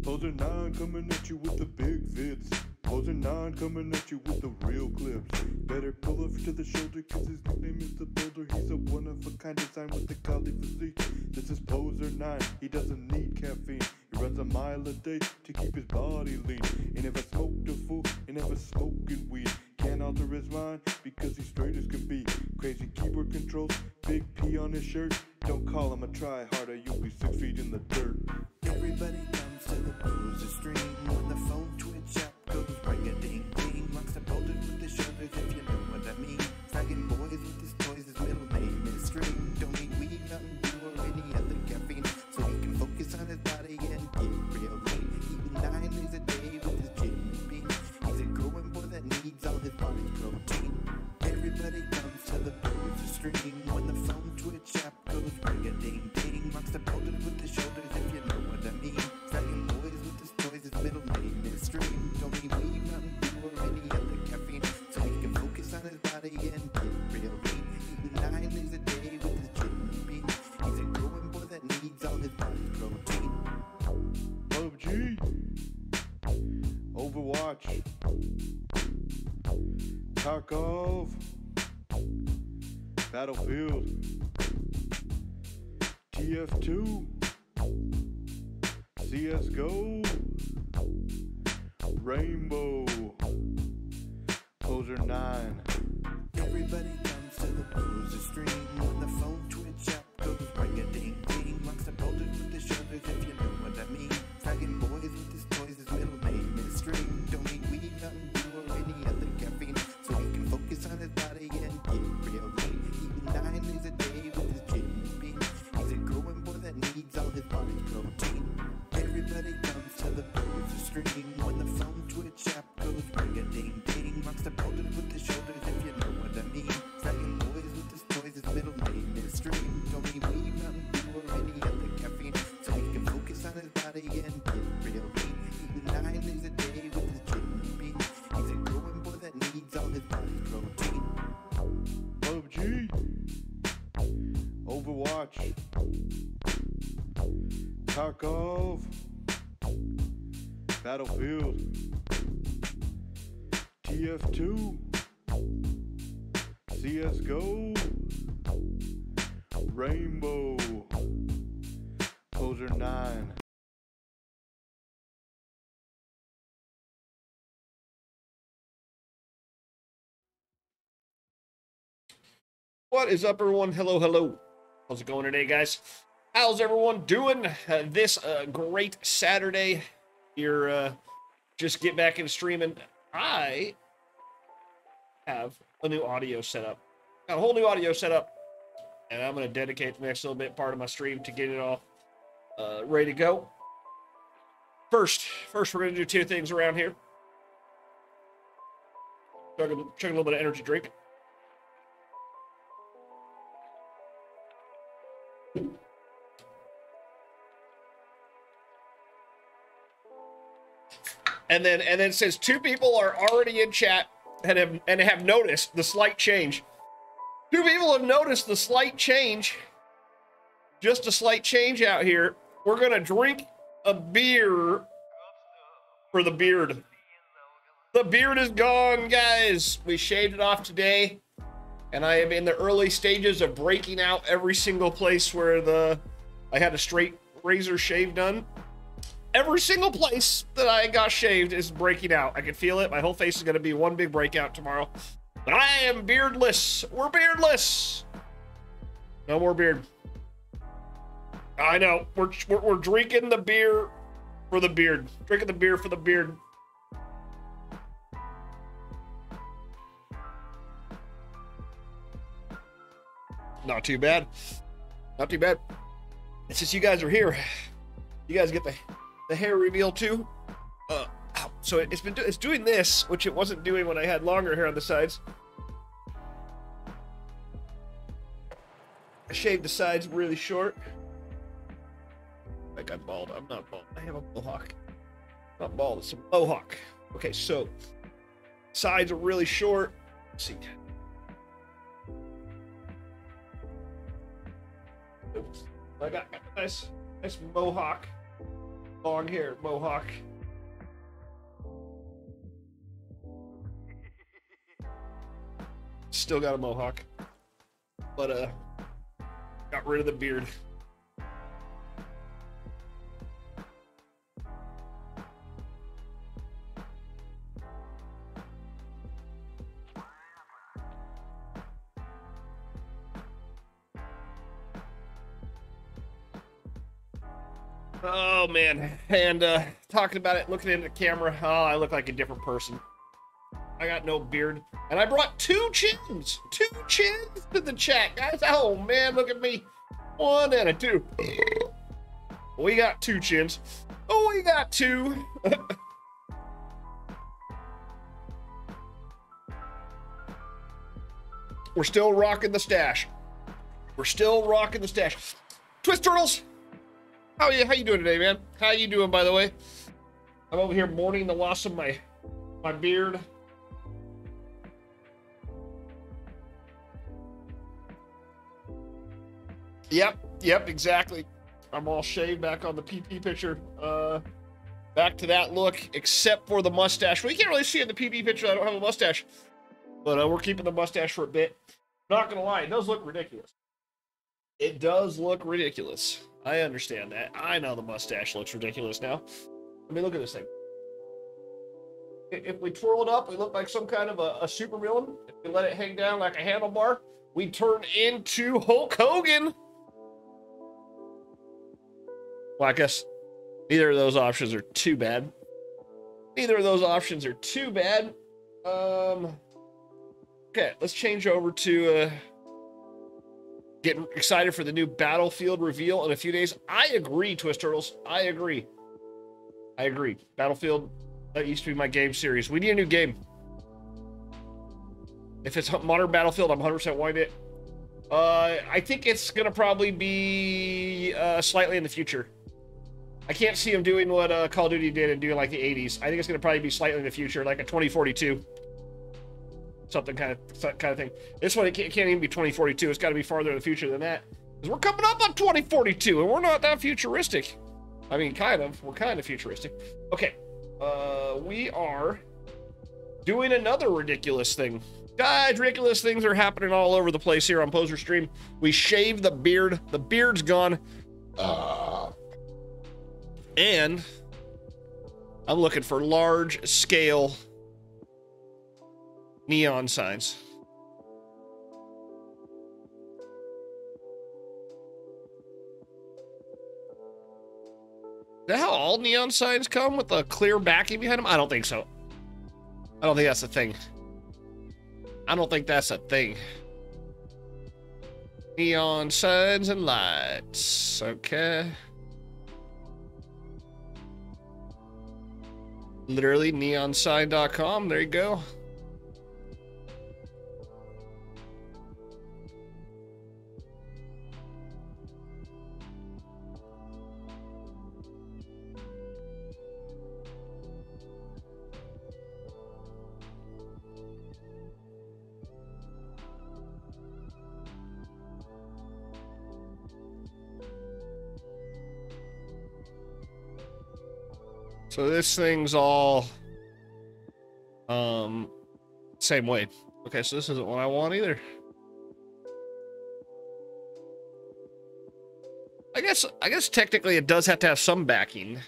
PoSeR 9 coming at you with the big vids. PoSeR 9 coming at you with the real clips. Better pull up to the shoulder cause his nickname is the Boulder. He's a one-of-a-kind design with a godly physique. This is PoSeR 9, he doesn't need caffeine. He runs a mile a day to keep his body lean. He never smoked a fool, he never smoking weed. Can't alter his mind because he's straight as can be. Crazy keyboard controls, big P on his shirt. Don't call him a try-harder, you'll be 6 feet in the dirt. Everybody comes to the PoSeR stream when the phone twitch app goes ring-a-ding-ding. Rocks the boulders with the shoulders if you know what I mean. Fragging boys with his toys, his middle name is String. Don't need weed, Mountain Dew or any other caffeine, so he can focus on his body and get real lean. Eating 9 meals a day with his Jimmy Bean. He's a growing boy that needs all his body's protein. Everybody comes to the PoSeR stream when the phone twitch app goes ring-a-ding-ding. Rocks the boulders with the shoulders if you know what I mean. Fragging boys with his toys, his middle name is String. Don't need weed, Mountain Dew or any other caffeine, so he can focus on his body and get real lean. Eating 9 meals a day with his Jimmy Bean. He's a growing boy that needs all his body's protein. PUBG, Overwatch, Tarkov, Battlefield, TF2, CSGO, Rainbow, PoSeR 9. Everybody comes to the PoSeR stream when the phone twitch app goes ring-a-ding-ding. Rocks the boulders with the shoulders if you know what I mean. Fragging boys with his toys, his middle name is String. Don't need weed, Mountain Dew or any other caffeine, so he can focus on his body and get real lean. Eating 9 meals a day with his Jimmy Bean. He's a growing boy that needs all his body's protein. Everybody comes to the PoSeR stream when the phone twitch app goes ring-a-ding-ding. Rocks the boulders with the shoulders if you know what I mean. Fragging boys with his toys, his middle name is String. Don't need weed, Mountain Dew or any other caffeine, so he can focus on his body and get real lean. Eating 9 meals a day with his Jimmy Bean. He's a growing boy that needs all his body's protein. PUBG, Overwatch, Tarkov, Battlefield, TF2, CSGO, Rainbow, PoSeR 9. What is up, everyone? Hello, hello. How's it going today, guys? How's everyone doing this great Saturday? You're just get back into streaming. I have a new audio setup. Got a whole new audio setup, and I'm going to dedicate the next little bit part of my stream to get it all ready to go. First, we're going to do 2 things around here. Chug a little bit of energy drink. And then since 2 people are already in chat and have noticed the slight change. 2 people have noticed the slight change. Just a slight change out here. We're gonna drink a beer for the beard. The beard is gone, guys. We shaved it off today, and I am in the early stages of breaking out every single place where I had a straight razor shave done. Every single place that I got shaved is breaking out. I can feel it. My whole face is going to be one big breakout tomorrow. But I am beardless. We're beardless. No more beard. I know. We're drinking the beer for the beard. Drinking the beer for the beard. Not too bad. Not too bad. It's just you guys are here. You guys get the hair reveal too. So it's doing this, which it wasn't doing when I had longer hair on the sides. I shaved the sides really short. Like I'm bald. I'm not bald. I have a mohawk. Not bald. It's a mohawk. Okay, so sides are really short. Let's see. Oops. I got a nice mohawk. Long hair mohawk. Still got a mohawk, but got rid of the beard. Oh man, and talking about it, looking into the camera, oh, I look like a different person. I got no beard, and I brought 2 chins to the chat, guys. Oh man, look at me, 1 and a 2. We got 2 chins. Oh, we got 2. We're still rocking the stash. We're still rocking the stash. Twist Turtles. How you doing today, man? How you doing, by the way? I'm over here mourning the loss of my beard. Yep, exactly. I'm all shaved back on the PP picture. Back to that look, except for the mustache. Well, you can't really see in the PP picture I don't have a mustache. But we're keeping the mustache for a bit. Not gonna lie, it does look ridiculous. It does look ridiculous. I understand that. I know the mustache looks ridiculous now. I mean, look at this thing. If we twirl it up, we look like some kind of a super villain. If we let it hang down like a handlebar, we turn into Hulk Hogan. Well, I guess neither of those options are too bad. Neither of those options are too bad. Okay, let's change over to getting excited for the new Battlefield reveal in a few days. I agree, Twist Turtles. I agree. Battlefield, that used to be my game series. We need a new game. If it's modern Battlefield, I'm 100% wanting it. I think it's going to probably be slightly in the future. I can't see them doing what Call of Duty did and doing like the 80s. I think it's going to probably be slightly in the future, like a 2042. Something kind of thing. This one, it can't even be 2042. It's got to be farther in the future than that. Because we're coming up on 2042, and we're not that futuristic. I mean, kind of. We're kind of futuristic. Okay. We are doing another ridiculous thing. Guys, ridiculous things are happening all over the place here on PoSeR Stream. We shaved the beard. The beard's gone. And I'm looking for large-scale neon signs. Is that how all neon signs come, with a clear backing behind them? I don't think so. I don't think that's a thing. I don't think that's a thing. Neon signs and lights. Okay. Literally neonsign.com. There you go. So this thing's all same way. Okay, so this isn't what I want either. I guess technically it does have to have some backing.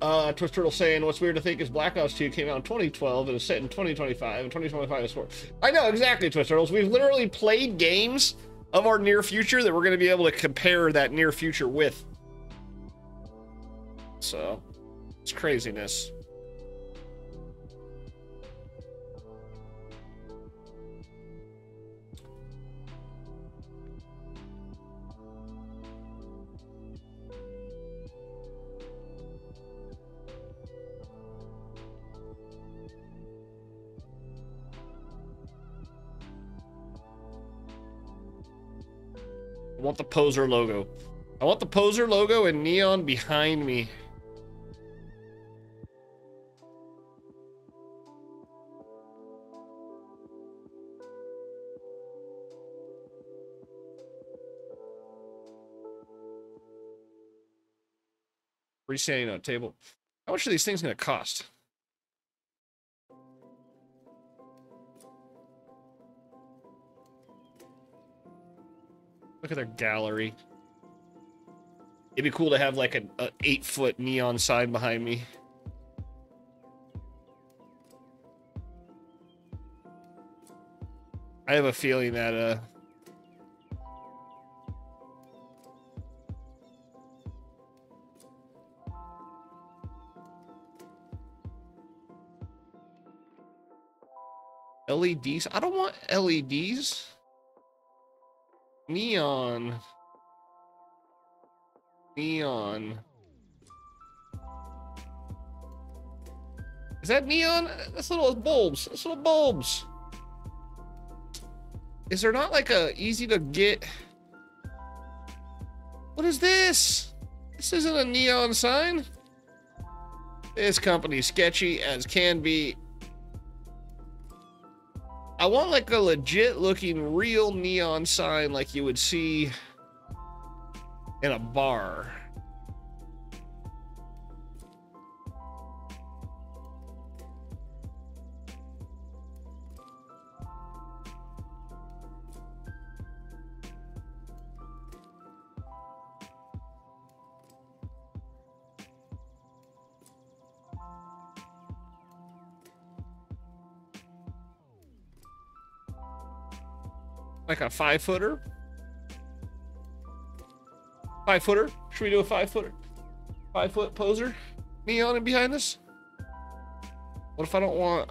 Twist Turtle saying, what's weird to think is Black Ops 2 came out in 2012 and is set in 2025, and 2025 is 4. I know, exactly, Twist Turtles. We've literally played games of our near future that we're going to be able to compare that near future with. So, it's craziness. I want the PoSeR logo. I want the PoSeR logo and neon behind me. Standing on a table. How much are these things going to cost? Look at their gallery. It'd be cool to have like an 8-foot neon sign behind me. I have a feeling that LEDs. I don't want LEDs. Neon. Neon. Is that neon? That's little bulbs. That's little bulbs. Is there not like a easy to get? What is this? This isn't a neon sign. This company's sketchy as can be. I want like a legit looking real neon sign like you would see in a bar. Like a 5-footer? 5-footer? Should we do a 5-footer? 5-foot PoSeR? Neon in behind us? What if I don't want...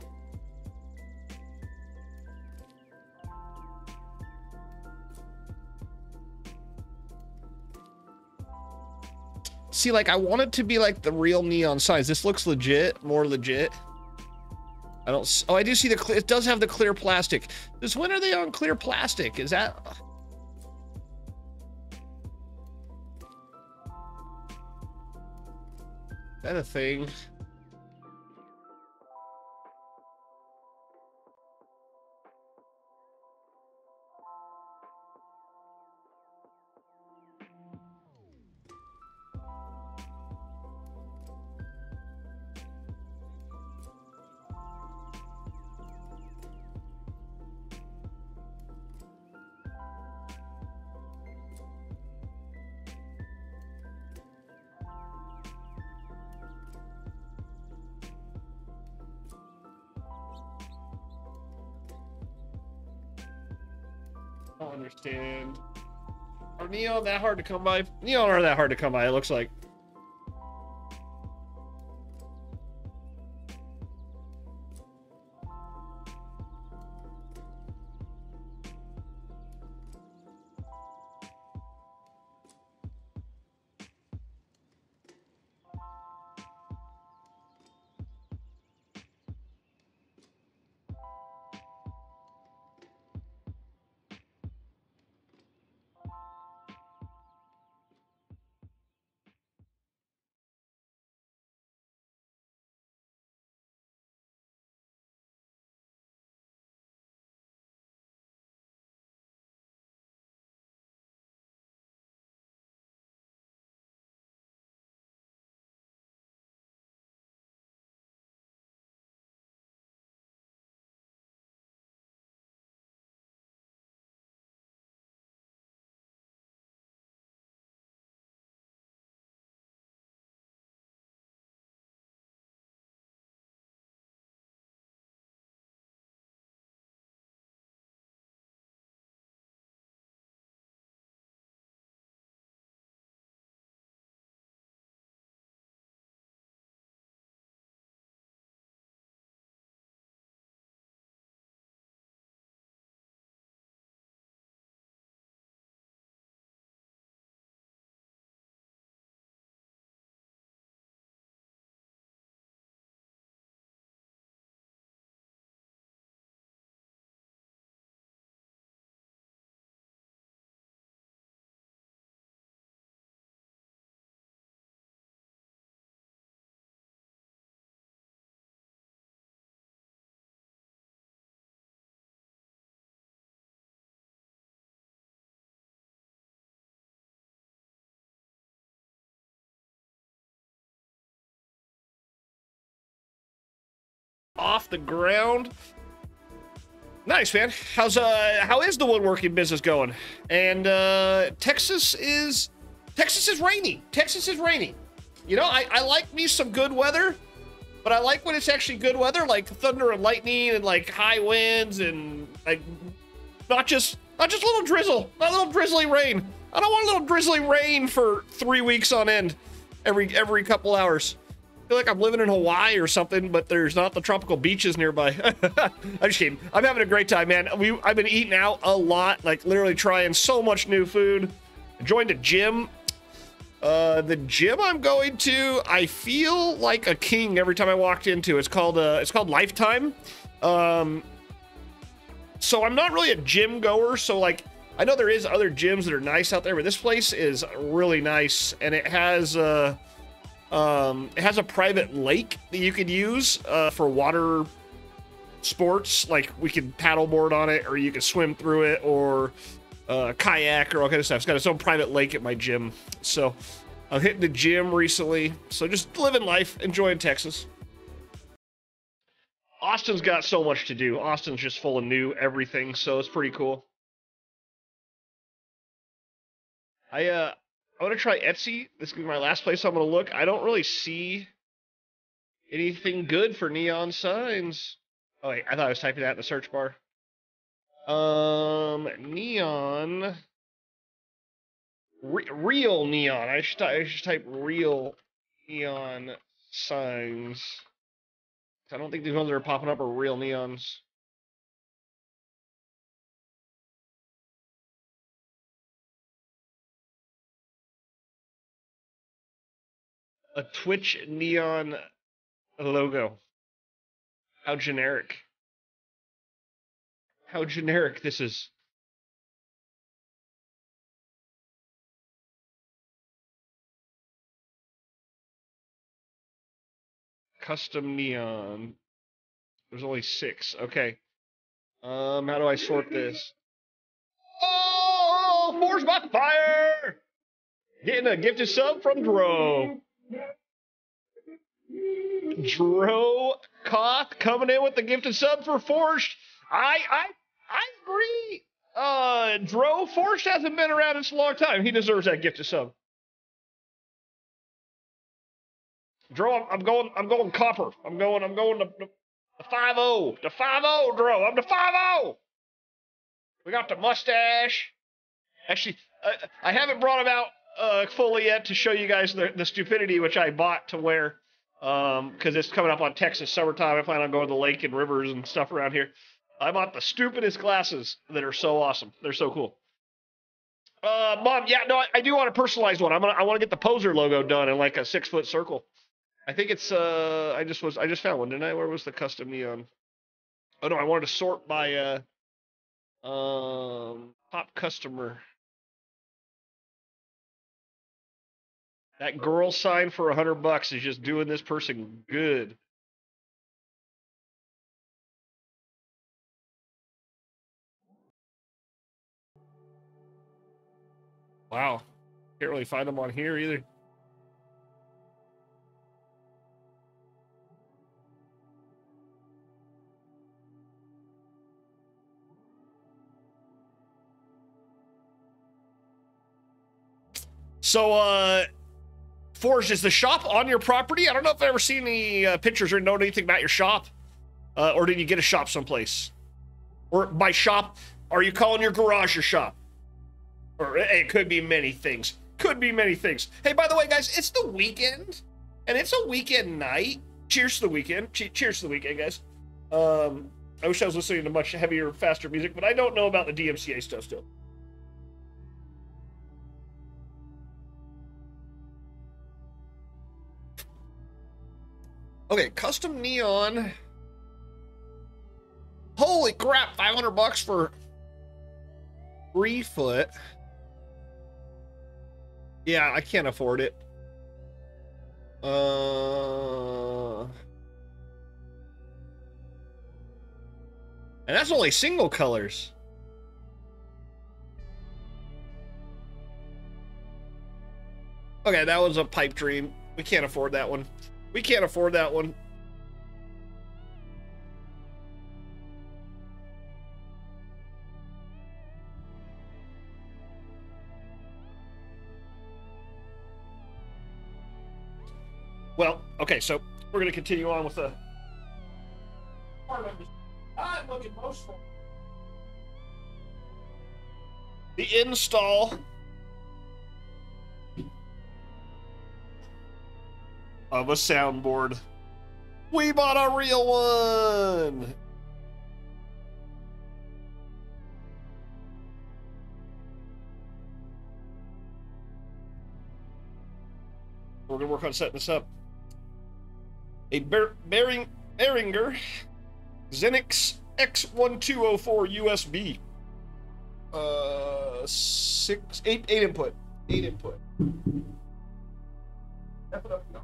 See, like, I want it to be like the real neon signs. This looks legit, more legit. I don't... Oh, I do see the... It does have the clear plastic. Since when are they on clear plastic? Is that... Is that a thing? I don't understand. Are neon that hard to come by? Neon aren't that hard to come by, it looks like. off the ground. Nice, man. How is the woodworking business going? And Texas is rainy. Texas is rainy. You know, I like me some good weather, but I like when it's actually good weather, like thunder and lightning and like high winds and like not just little drizzle, not little drizzly rain. I don't want a little drizzly rain for 3 weeks on end, every couple hours. I feel like I'm living in Hawaii or something, but there's not the tropical beaches nearby. I'm just kidding. I'm having a great time, man. I've been eating out a lot, like literally trying so much new food. I joined a gym. The gym I'm going to, I feel like a king every time I walked into. It's called Lifetime. So I'm not really a gym goer. So like, I know there is other gyms that are nice out there, but this place is really nice, and it has a private lake that you could use for water sports. Like we could paddleboard on it, or you could swim through it, or kayak, or all kind of stuff. It's got its own private lake at my gym. So I'm hitting the gym recently. So just living life, enjoying Texas. Austin's got so much to do. Austin's just full of new everything, so it's pretty cool. I want to try Etsy. This is my last place I'm going to look. I don't really see anything good for neon signs. Oh, wait, I thought I was typing that in the search bar. Neon. Real neon. I should type real neon signs. I don't think these ones that are popping up are real neons. A Twitch neon logo. How generic. How generic this is. Custom neon. There's only 6. Okay. How do I sort this? Oh, Forged by Fire! Getting a gifted sub from Dro. Dro Koth coming in with the gifted sub for Forged. I agree. Dro, Forged hasn't been around in a long time. He deserves that gifted sub. Dro, I'm going copper. I'm going to 5-0. The 5-0, Dro. I'm the 5-0. We got the mustache. Actually, I haven't brought him out fully yet to show you guys the stupidity which I bought to wear. Because it's coming up on Texas summertime. I plan on going to the lake and rivers and stuff around here. I bought the stupidest glasses that are so awesome. They're so cool. Mom, yeah, no, I do want a personalized one. I want to get the PoSeR logo done in like a 6-foot circle. I think it's I just found one, didn't I? Where was the custom neon? Oh no, I wanted to sort by top customer. That girl sign for $100 is just doing this person good. Wow. Can't really find them on here either. So, Forged, is the shop on your property? I don't know if I've ever seen any pictures or know anything about your shop. Or did you get a shop someplace? Or by shop, are you calling your garage your shop? Or it could be many things. Could be many things. Hey, by the way, guys, it's the weekend. And it's a weekend night. Cheers to the weekend. Cheers to the weekend, guys. I wish I was listening to much heavier, faster music, but I don't know about the DMCA stuff still. Okay, custom neon. Holy crap, $500 for 3 foot. Yeah, I can't afford it. And that's only single colors. Okay, that was a pipe dream. We can't afford that one. We can't afford that one. Okay, so we're gonna continue on with the. The install of a soundboard. We bought a real one. We're gonna work on setting this up. A Behringer Xenix X1204 USB. 8 input. 8 input. Step it up now.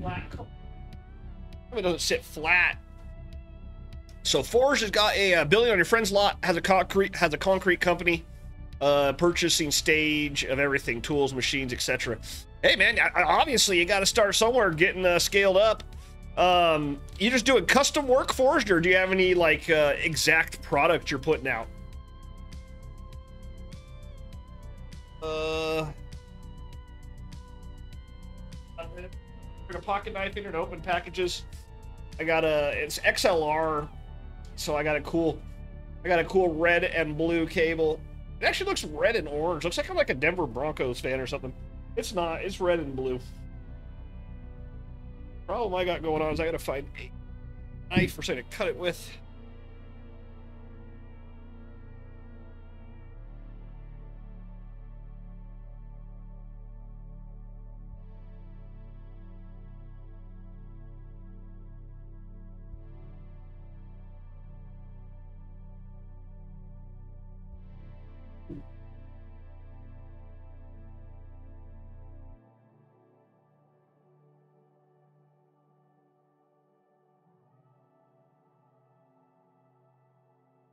Flat. It doesn't sit flat. So Forge has got a building on your friend's lot, has a concrete company, purchasing stage of everything, tools, machines, etc. Hey man, obviously you got to start somewhere getting scaled up. You just doing custom work, Forged, or do you have any like exact product you're putting out? A pocket knife in and open packages. I got it's XLR, so I got a cool red and blue cable. It actually looks red and orange. Looks like I'm like a Denver Broncos fan or something. It's not. It's red and blue. Problem I got going on is I gotta find a knife or something to cut it with.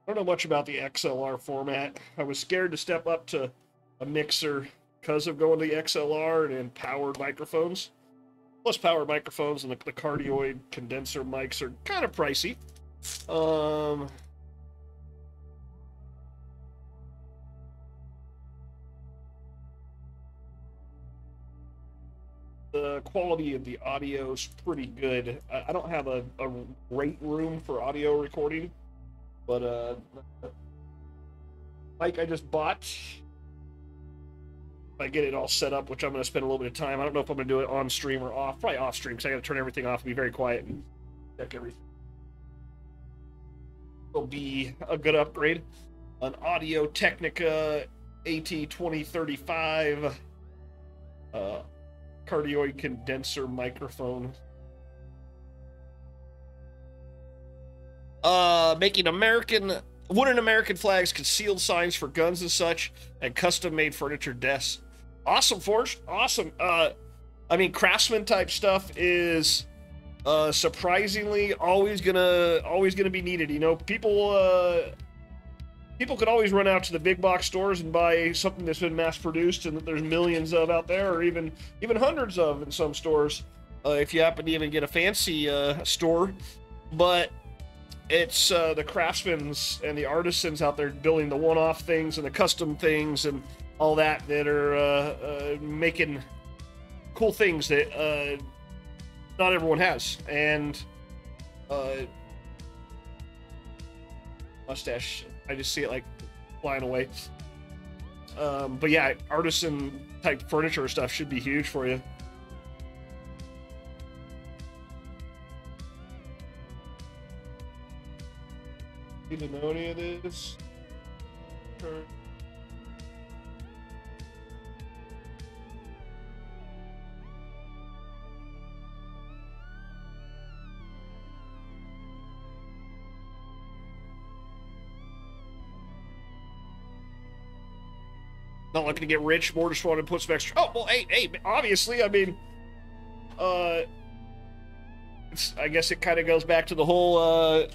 I don't know much about the XLR format. I was scared to step up to a mixer because of going to the XLR and powered microphones. Plus, powered microphones and the cardioid condenser mics are kind of pricey. The quality of the audio is pretty good. I don't have a great room for audio recording. But mic I just bought. If I get it all set up, which I'm going to spend a little bit of time. I don't know if I'm going to do it on stream or off. Probably off stream, because I got to turn everything off and be very quiet and check everything. It'll be a good upgrade. An Audio Technica AT2035 cardioid condenser microphone. Making wooden American flags, concealed signs for guns and such, and custom-made furniture desks. Awesome, Forge. Awesome. I mean, craftsman type stuff is surprisingly always gonna be needed. You know, people could always run out to the big box stores and buy something that's been mass produced and that there's millions of out there, or even hundreds of in some stores, if you happen to even get a fancy store. But it's the craftsmen and the artisans out there building the one-off things and the custom things and all that are making cool things that not everyone has. And mustache, I just see it like flying away. But yeah, artisan type furniture stuff should be huge for you. Need to know any of this? Not looking to get rich, more just want to put some extra. Oh well, hey, obviously, I mean, I guess it kind of goes back to the whole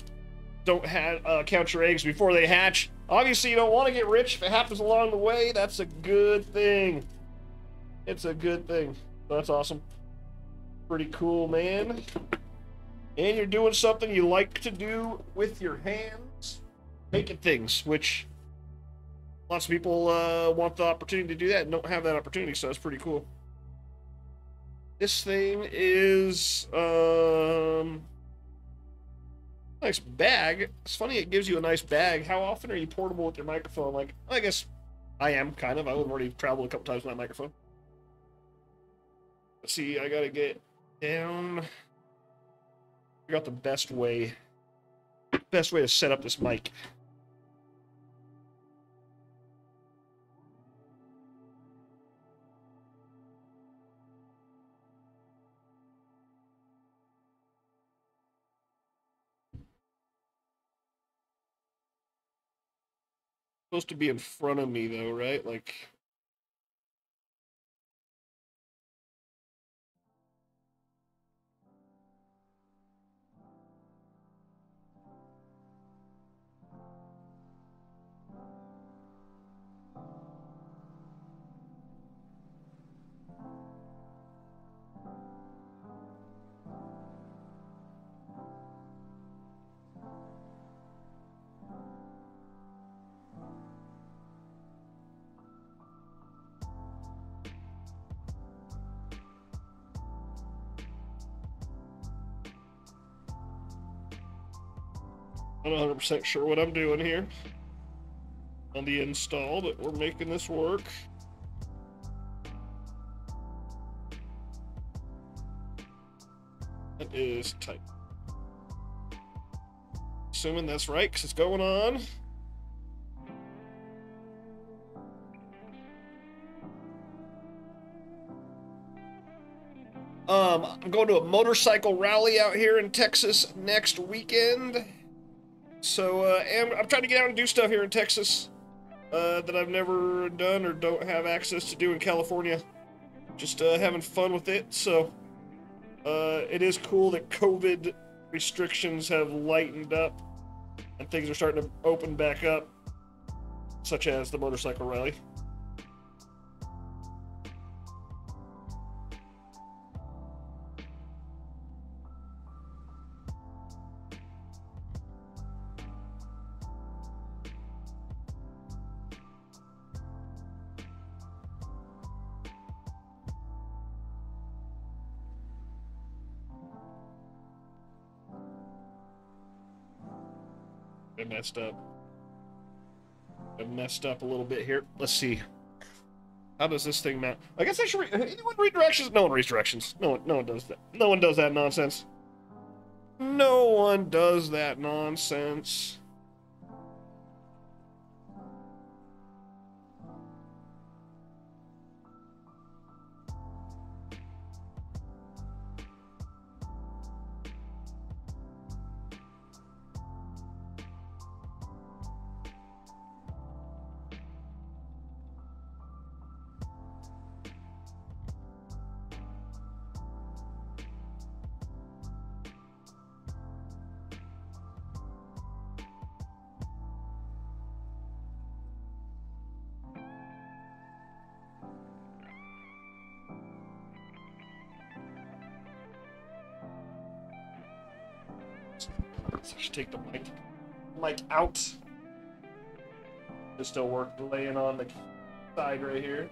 don't count your eggs before they hatch. Obviously, you don't want to get rich. If it happens along the way, that's a good thing. It's a good thing. That's awesome. Pretty cool, man. And you're doing something you like to do with your hands, making things, which lots of people want the opportunity to do that and don't have that opportunity, so it's pretty cool. This thing is nice bag. It's funny it gives you a nice bag. How often are you portable with your microphone? Like, I guess I am, kind of. I've already traveled a couple times with my microphone. Let's see, I gotta get down. Figure out the best way to set up this mic. Supposed to be in front of me though, right? Like, I'm not 100% sure what I'm doing here on the install, but we're making this work. That is tight. Assuming that's right, because it's going on. I'm going to a motorcycle rally out here in Texas next weekend. So, and I'm trying to get out and do stuff here in Texas that I've never done or don't have access to do in California. Just having fun with it. So, it is cool that COVID restrictions have lightened up and things are starting to open back up, such as the motorcycle rally. I messed up. I messed up a little bit here. Let's see. How does this thing mount? I guess I should anyone read directions? No one reads directions. No one does that. No one does that nonsense. No one does that nonsense. I should take the mic out. This still work laying on the side right here.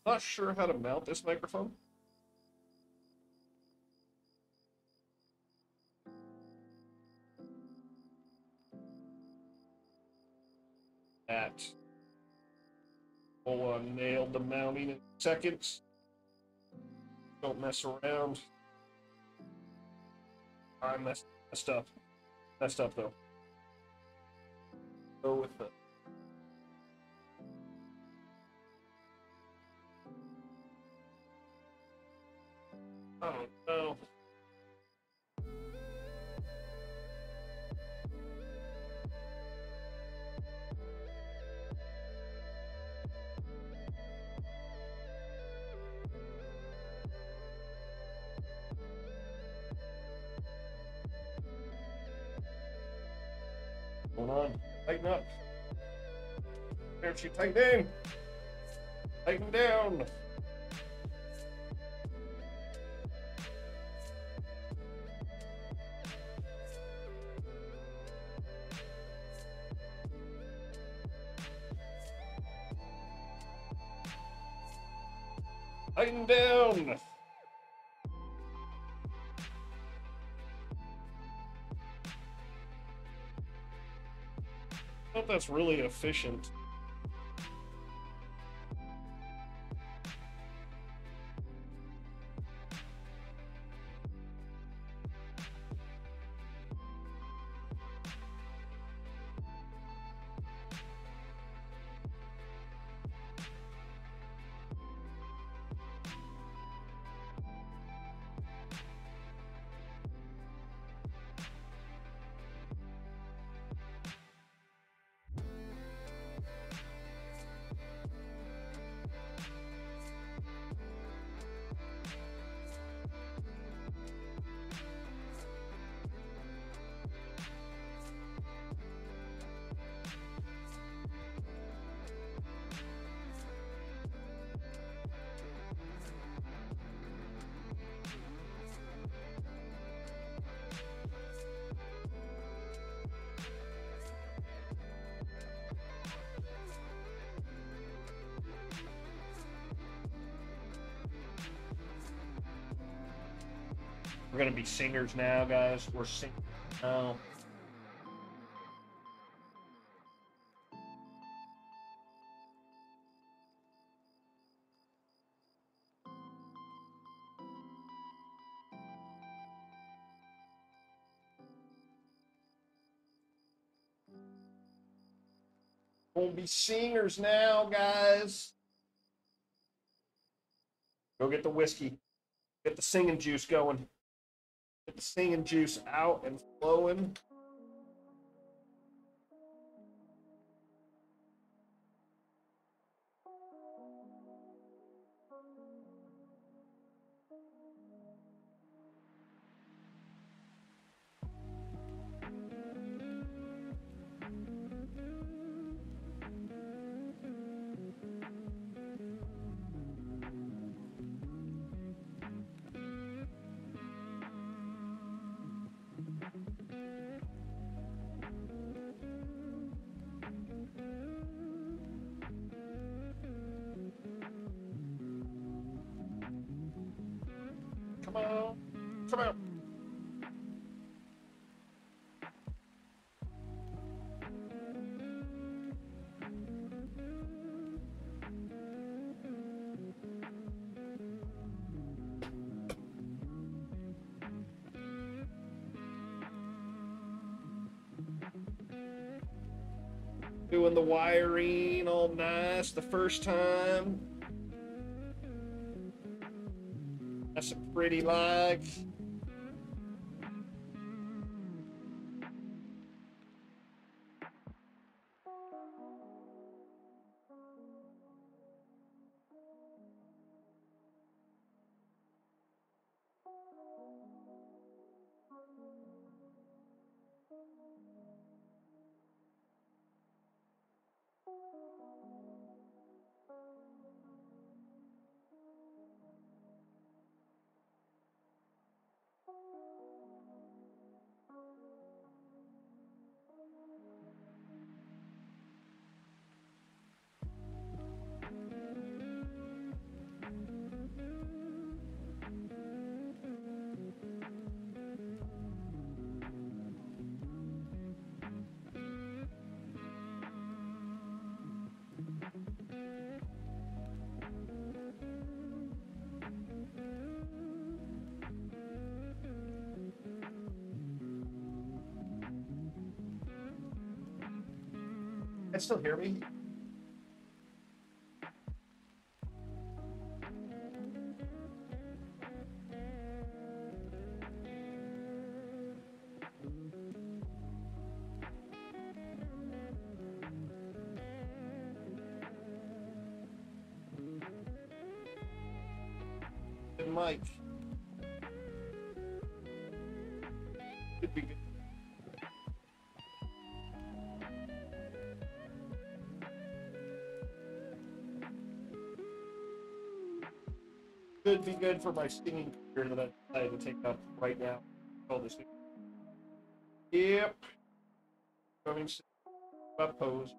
Not sure how to mount this microphone. that. We'll nail the mounting in seconds. Don't mess around. I messed up. Messed up though. Go with the. Oh no. Hold on. Tighten up. There she tighten. Tighten down. Tighten down. I hope that's really efficient. We're gonna be singers now, guys. We're singers now. We'll be singers now, guys. Go get the whiskey. Get the singing juice going. Get the singing juice out and flowing. Come on. Come on. Doing the wiring all nice the first time. That's a pretty like. can still hear me? Good mic. Could be good. Could be good for my stinging career that I decided to take up right now. Call this. Yep. Coming soon. About pose.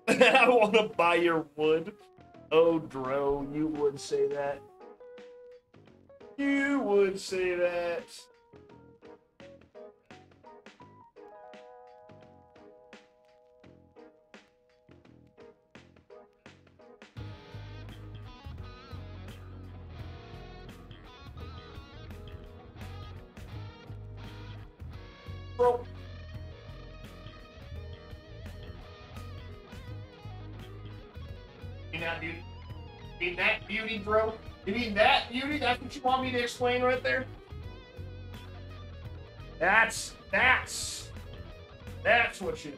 I want to buy your wood. Oh, Dro, you would say that. You would say that. Bro. You mean that beauty? You mean that beauty, bro? You mean that beauty? That's what you want me to explain right there? That's what you...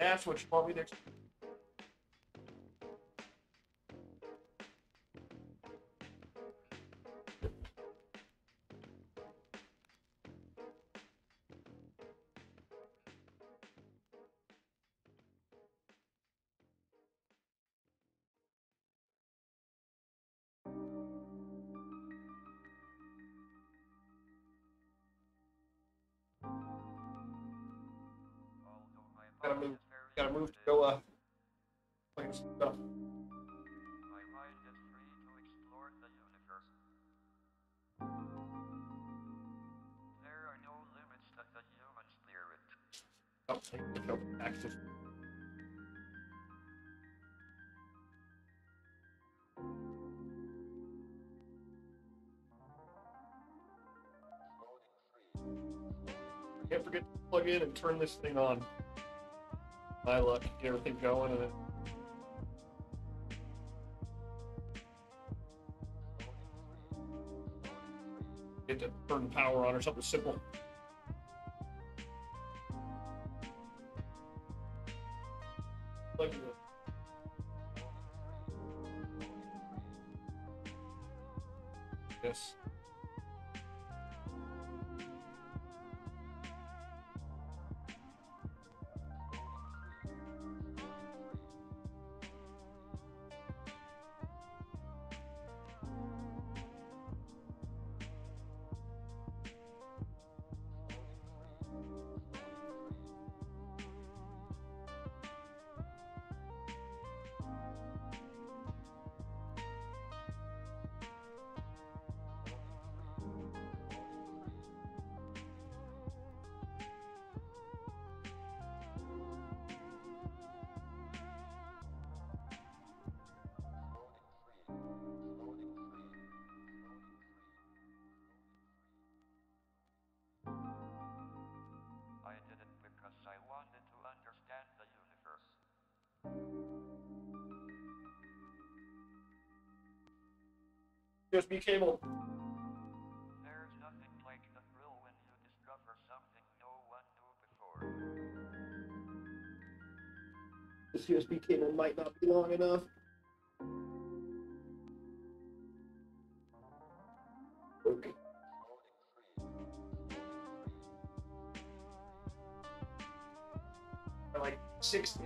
That's what you want me to explain. Gotta move to go play some stuff. My mind is free to explore the universe. There are no limits to the human spirit. Oh, thank you for access. Can't forget to plug in and turn this thing on. My luck, get everything going, and then get to turn the power on or something simple. Like yes. USB cable. There's nothing like the thrill when you discover something no one knew before. This USB cable might not be long enough. Okay. Like 60.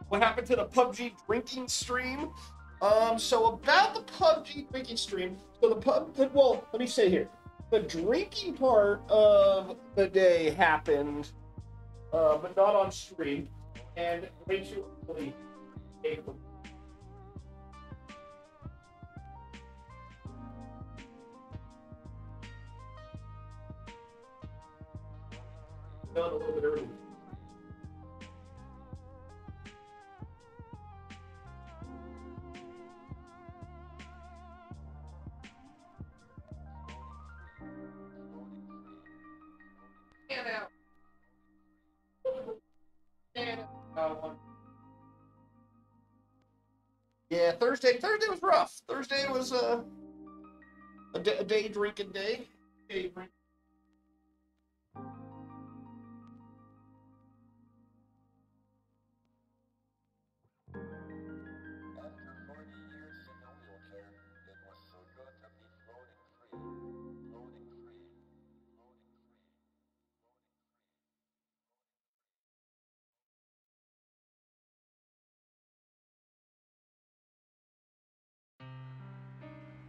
What happened to the PUBG drinking stream? So about the PUBG drinking stream, so well, let me say here, the drinking part of the day happened, but not on stream, and way too early. Done a little bit early. Yeah, Thursday was rough. Thursday was a day drinking day. Day drink. After 40 years in a wheelchair, it was so good to be floating free. Floating free. Floating free.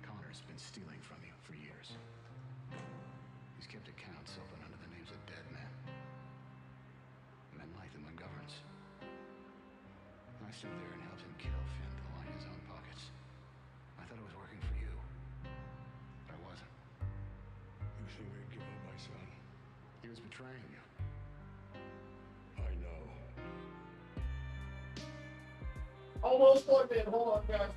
Connor's been stealing from you for years. He's kept accounts open under the names of dead men. Men like them in governance. I stood there and helped him kill Finn to line his own pockets. I thought it was working for you. But I wasn't. You think we'd give up my son? He was betraying you. I know. Almost plugged in. Hold on, guys.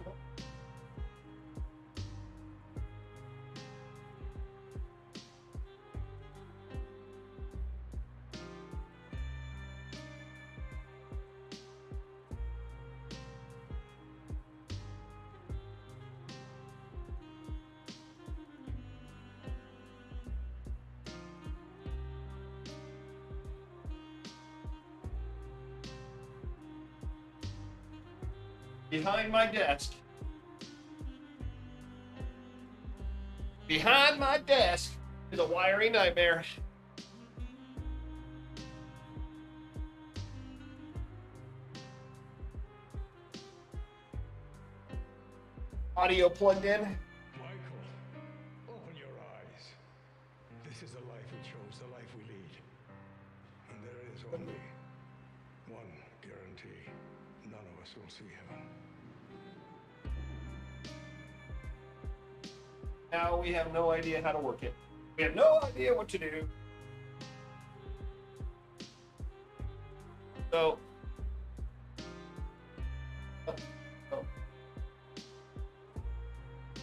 Behind my desk. Behind my desk is a wiring nightmare. Audio plugged in. Michael, open your eyes. This is the life we chose, the life we lead. And there is only one guarantee. None of us will see heaven. Now we have no idea how to work it. We have no idea what to do. So,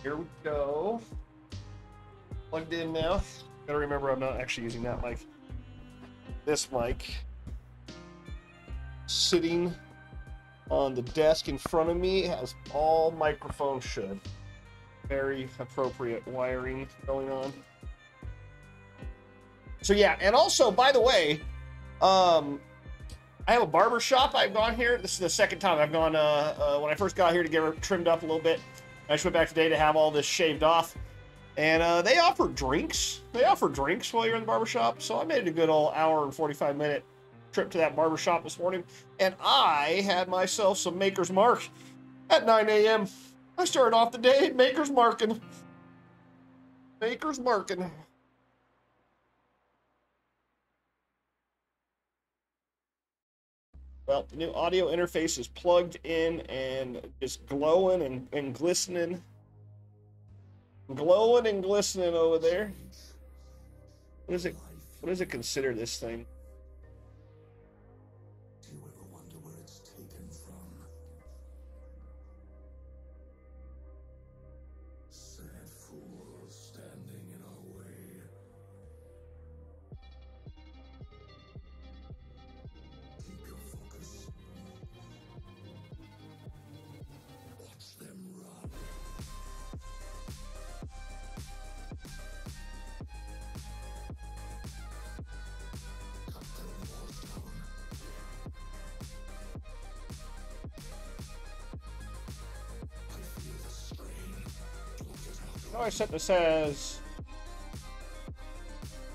here we go. Plugged in now. Gotta remember I'm not actually using that mic. This mic. Sitting on the desk in front of me as all microphones should. Very appropriate wiring going on. So yeah, and also, by the way, I have a barber shop I've gone here. This is the second time I've gone, when I first got here to get it trimmed up a little bit. I just went back today to have all this shaved off. And they offer drinks. They offer drinks while you're in the barber shop. So I made it a good old hour and 45-minute trip to that barber shop this morning. And I had myself some Maker's Mark at 9 a.m. I started off the day Maker's Marking. Maker's Marking. Well, the new audio interface is plugged in and just glowing and glistening. Glowing and glistening over there. What is it? What does it consider this thing? Do you ever wonder where it's taken from? Sad fools standing in our way. Keep your focus. Watch them run. Cut their walls down. I feel the strain. Don't get out. Oh, I set this as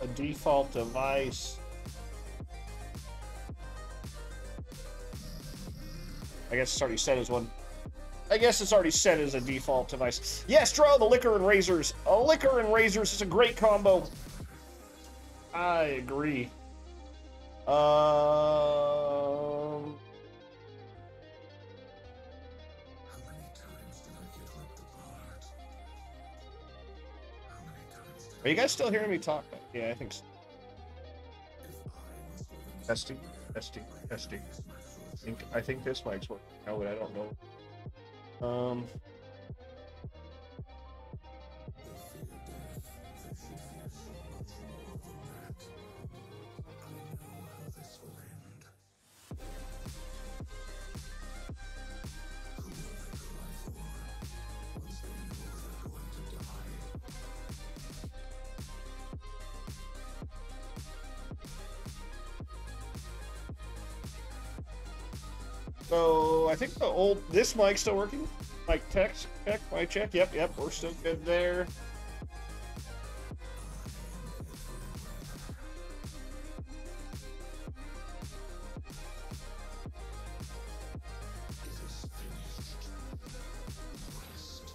a default device. I guess it's already set as one. I guess it's already set as a default device. Yes, Dro, the liquor and razors. A liquor and razors is a great combo. I agree. How many times did I get ripped apart? How many times did Are you guys still hearing me talk? Yeah, I think so. if I must live in Testing, testing, testing. I think this mic's working now, but I don't know. They fear death. They should fear so much more than that. I know how this will end. Who will they cry for once they know they're going to die? So I think this mic's still working. Mic text, check, mic check. Yep, we're still good there. It is finished. Rest.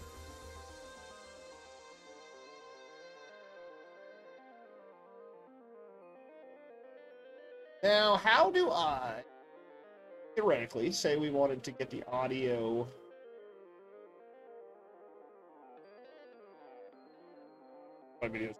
Now, how do I theoretically say we wanted to get the audio? My videos.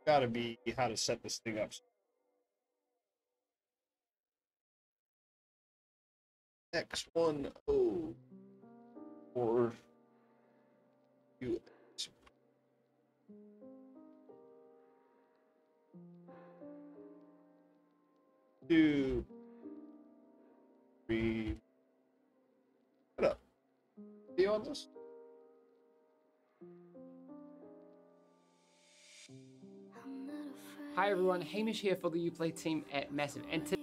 Gotta be how to set this thing up. X10 or U. 2, 3. What up? Video on this? Hi everyone, Hamish here for the Uplay team at Massive, and today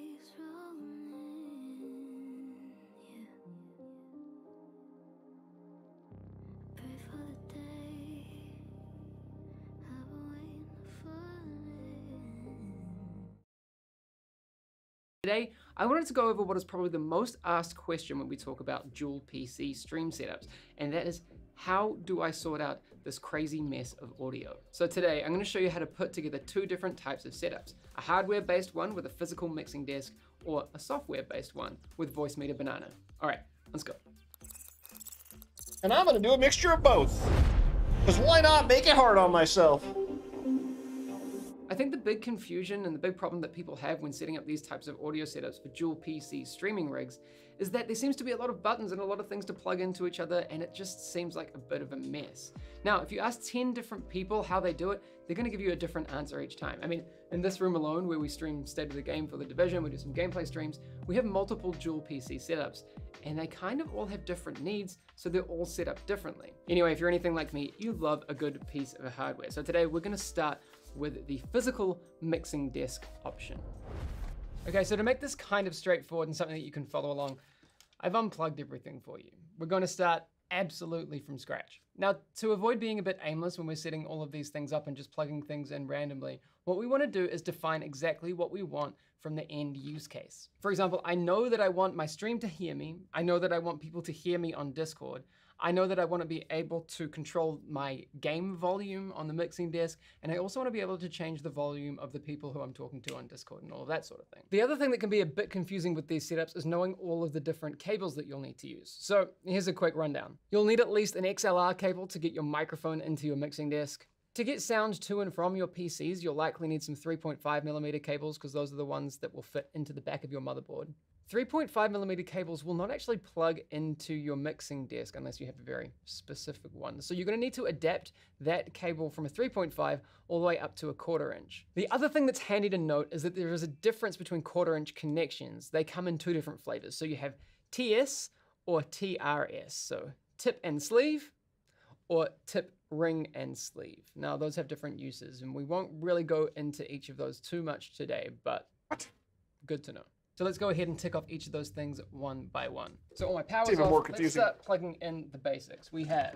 I wanted to go over what is probably the most asked question when we talk about dual PC stream setups, and that is, how do I sort out this crazy mess of audio? So today I'm going to show you how to put together two different types of setups, a hardware based one with a physical mixing desk, or a software based one with Voicemeeter Banana. Alright, let's go. And I'm going to do a mixture of both. Because why not make it hard on myself? I think the big confusion and the big problem that people have when setting up these types of audio setups for dual PC streaming rigs is that there seems to be a lot of buttons and a lot of things to plug into each other, and it just seems like a bit of a mess. Now, if you ask 10 different people how they do it, they're going to give you a different answer each time. I mean, in this room alone, where we stream State of the Game for The Division, we do some gameplay streams, we have multiple dual PC setups, and they kind of all have different needs, so they're all set up differently. Anyway, if you're anything like me, you love a good piece of hardware. So today we're going to start with the physical mixing desk option. Okay, so to make this kind of straightforward and something that you can follow along, I've unplugged everything for you. We're going to start absolutely from scratch. Now, to avoid being a bit aimless when we're setting all of these things up and just plugging things in randomly, what we want to do is define exactly what we want from the end use case. For example, I know that I want my stream to hear me. I know that I want people to hear me on Discord. I know that I want to be able to control my game volume on the mixing desk, and I also want to be able to change the volume of the people who I'm talking to on Discord and all of that sort of thing. The other thing that can be a bit confusing with these setups is knowing all of the different cables that you'll need to use. So here's a quick rundown. You'll need at least an XLR cable to get your microphone into your mixing desk. To get sound to and from your PCs, you'll likely need some 3.5mm cables because those are the ones that will fit into the back of your motherboard. 3.5mm cables will not actually plug into your mixing desk unless you have a very specific one. So you're going to need to adapt that cable from a 3.5 all the way up to a 1/4 inch. The other thing that's handy to note is that there is a difference between 1/4 inch connections. They come in two different flavors. So you have TS or TRS. So tip and sleeve or tip, ring, and sleeve. Now those have different uses and we won't really go into each of those too much today, but good to know. So let's go ahead and tick off each of those things one by one. So all my power's even off. more Let's confusing. start plugging in the basics. We have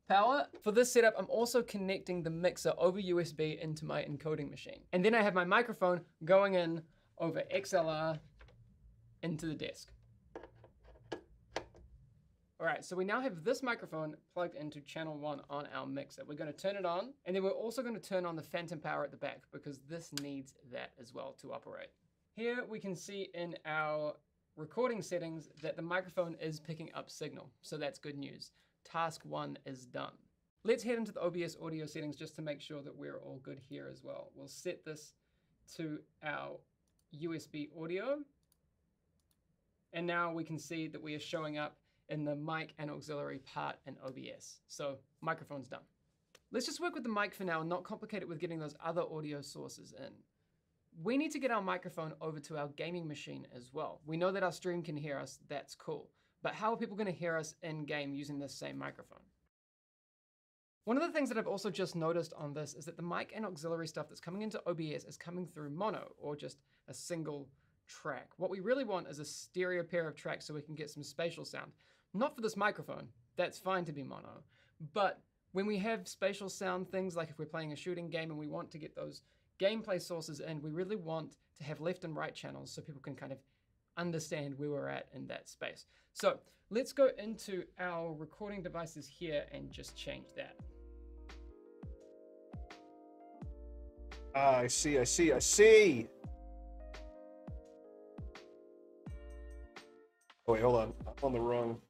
power. For this setup, I'm also connecting the mixer over USB into my encoding machine. And then I have my microphone going in over XLR into the desk. All right, so we now have this microphone plugged into channel 1 on our mixer. We're going to turn it on, and then we're also going to turn on the phantom power at the back because this needs that as well to operate. Here we can see in our recording settings that the microphone is picking up signal, so that's good news. Task 1 is done. Let's head into the OBS audio settings just to make sure that we're all good here as well. We'll set this to our USB audio, and now we can see that we are showing up in the mic and auxiliary part in OBS. So microphone's done. Let's just work with the mic for now and not complicate it with getting those other audio sources in. We need to get our microphone over to our gaming machine as well. We know that our stream can hear us, that's cool. But how are people gonna hear us in game using this same microphone? One of the things that I've also just noticed on this is that the mic and auxiliary stuff that's coming into OBS is coming through mono or just a single track. What we really want is a stereo pair of tracks so we can get some spatial sound. Not for this microphone, that's fine to be mono, but when we have spatial sound things, like if we're playing a shooting game and we want to get those gameplay sources in, we really want to have left and right channels so people can kind of understand where we're at in that space. So let's go into our recording devices here and just change that. I see. Oh wait, hold on. I'm on the wrong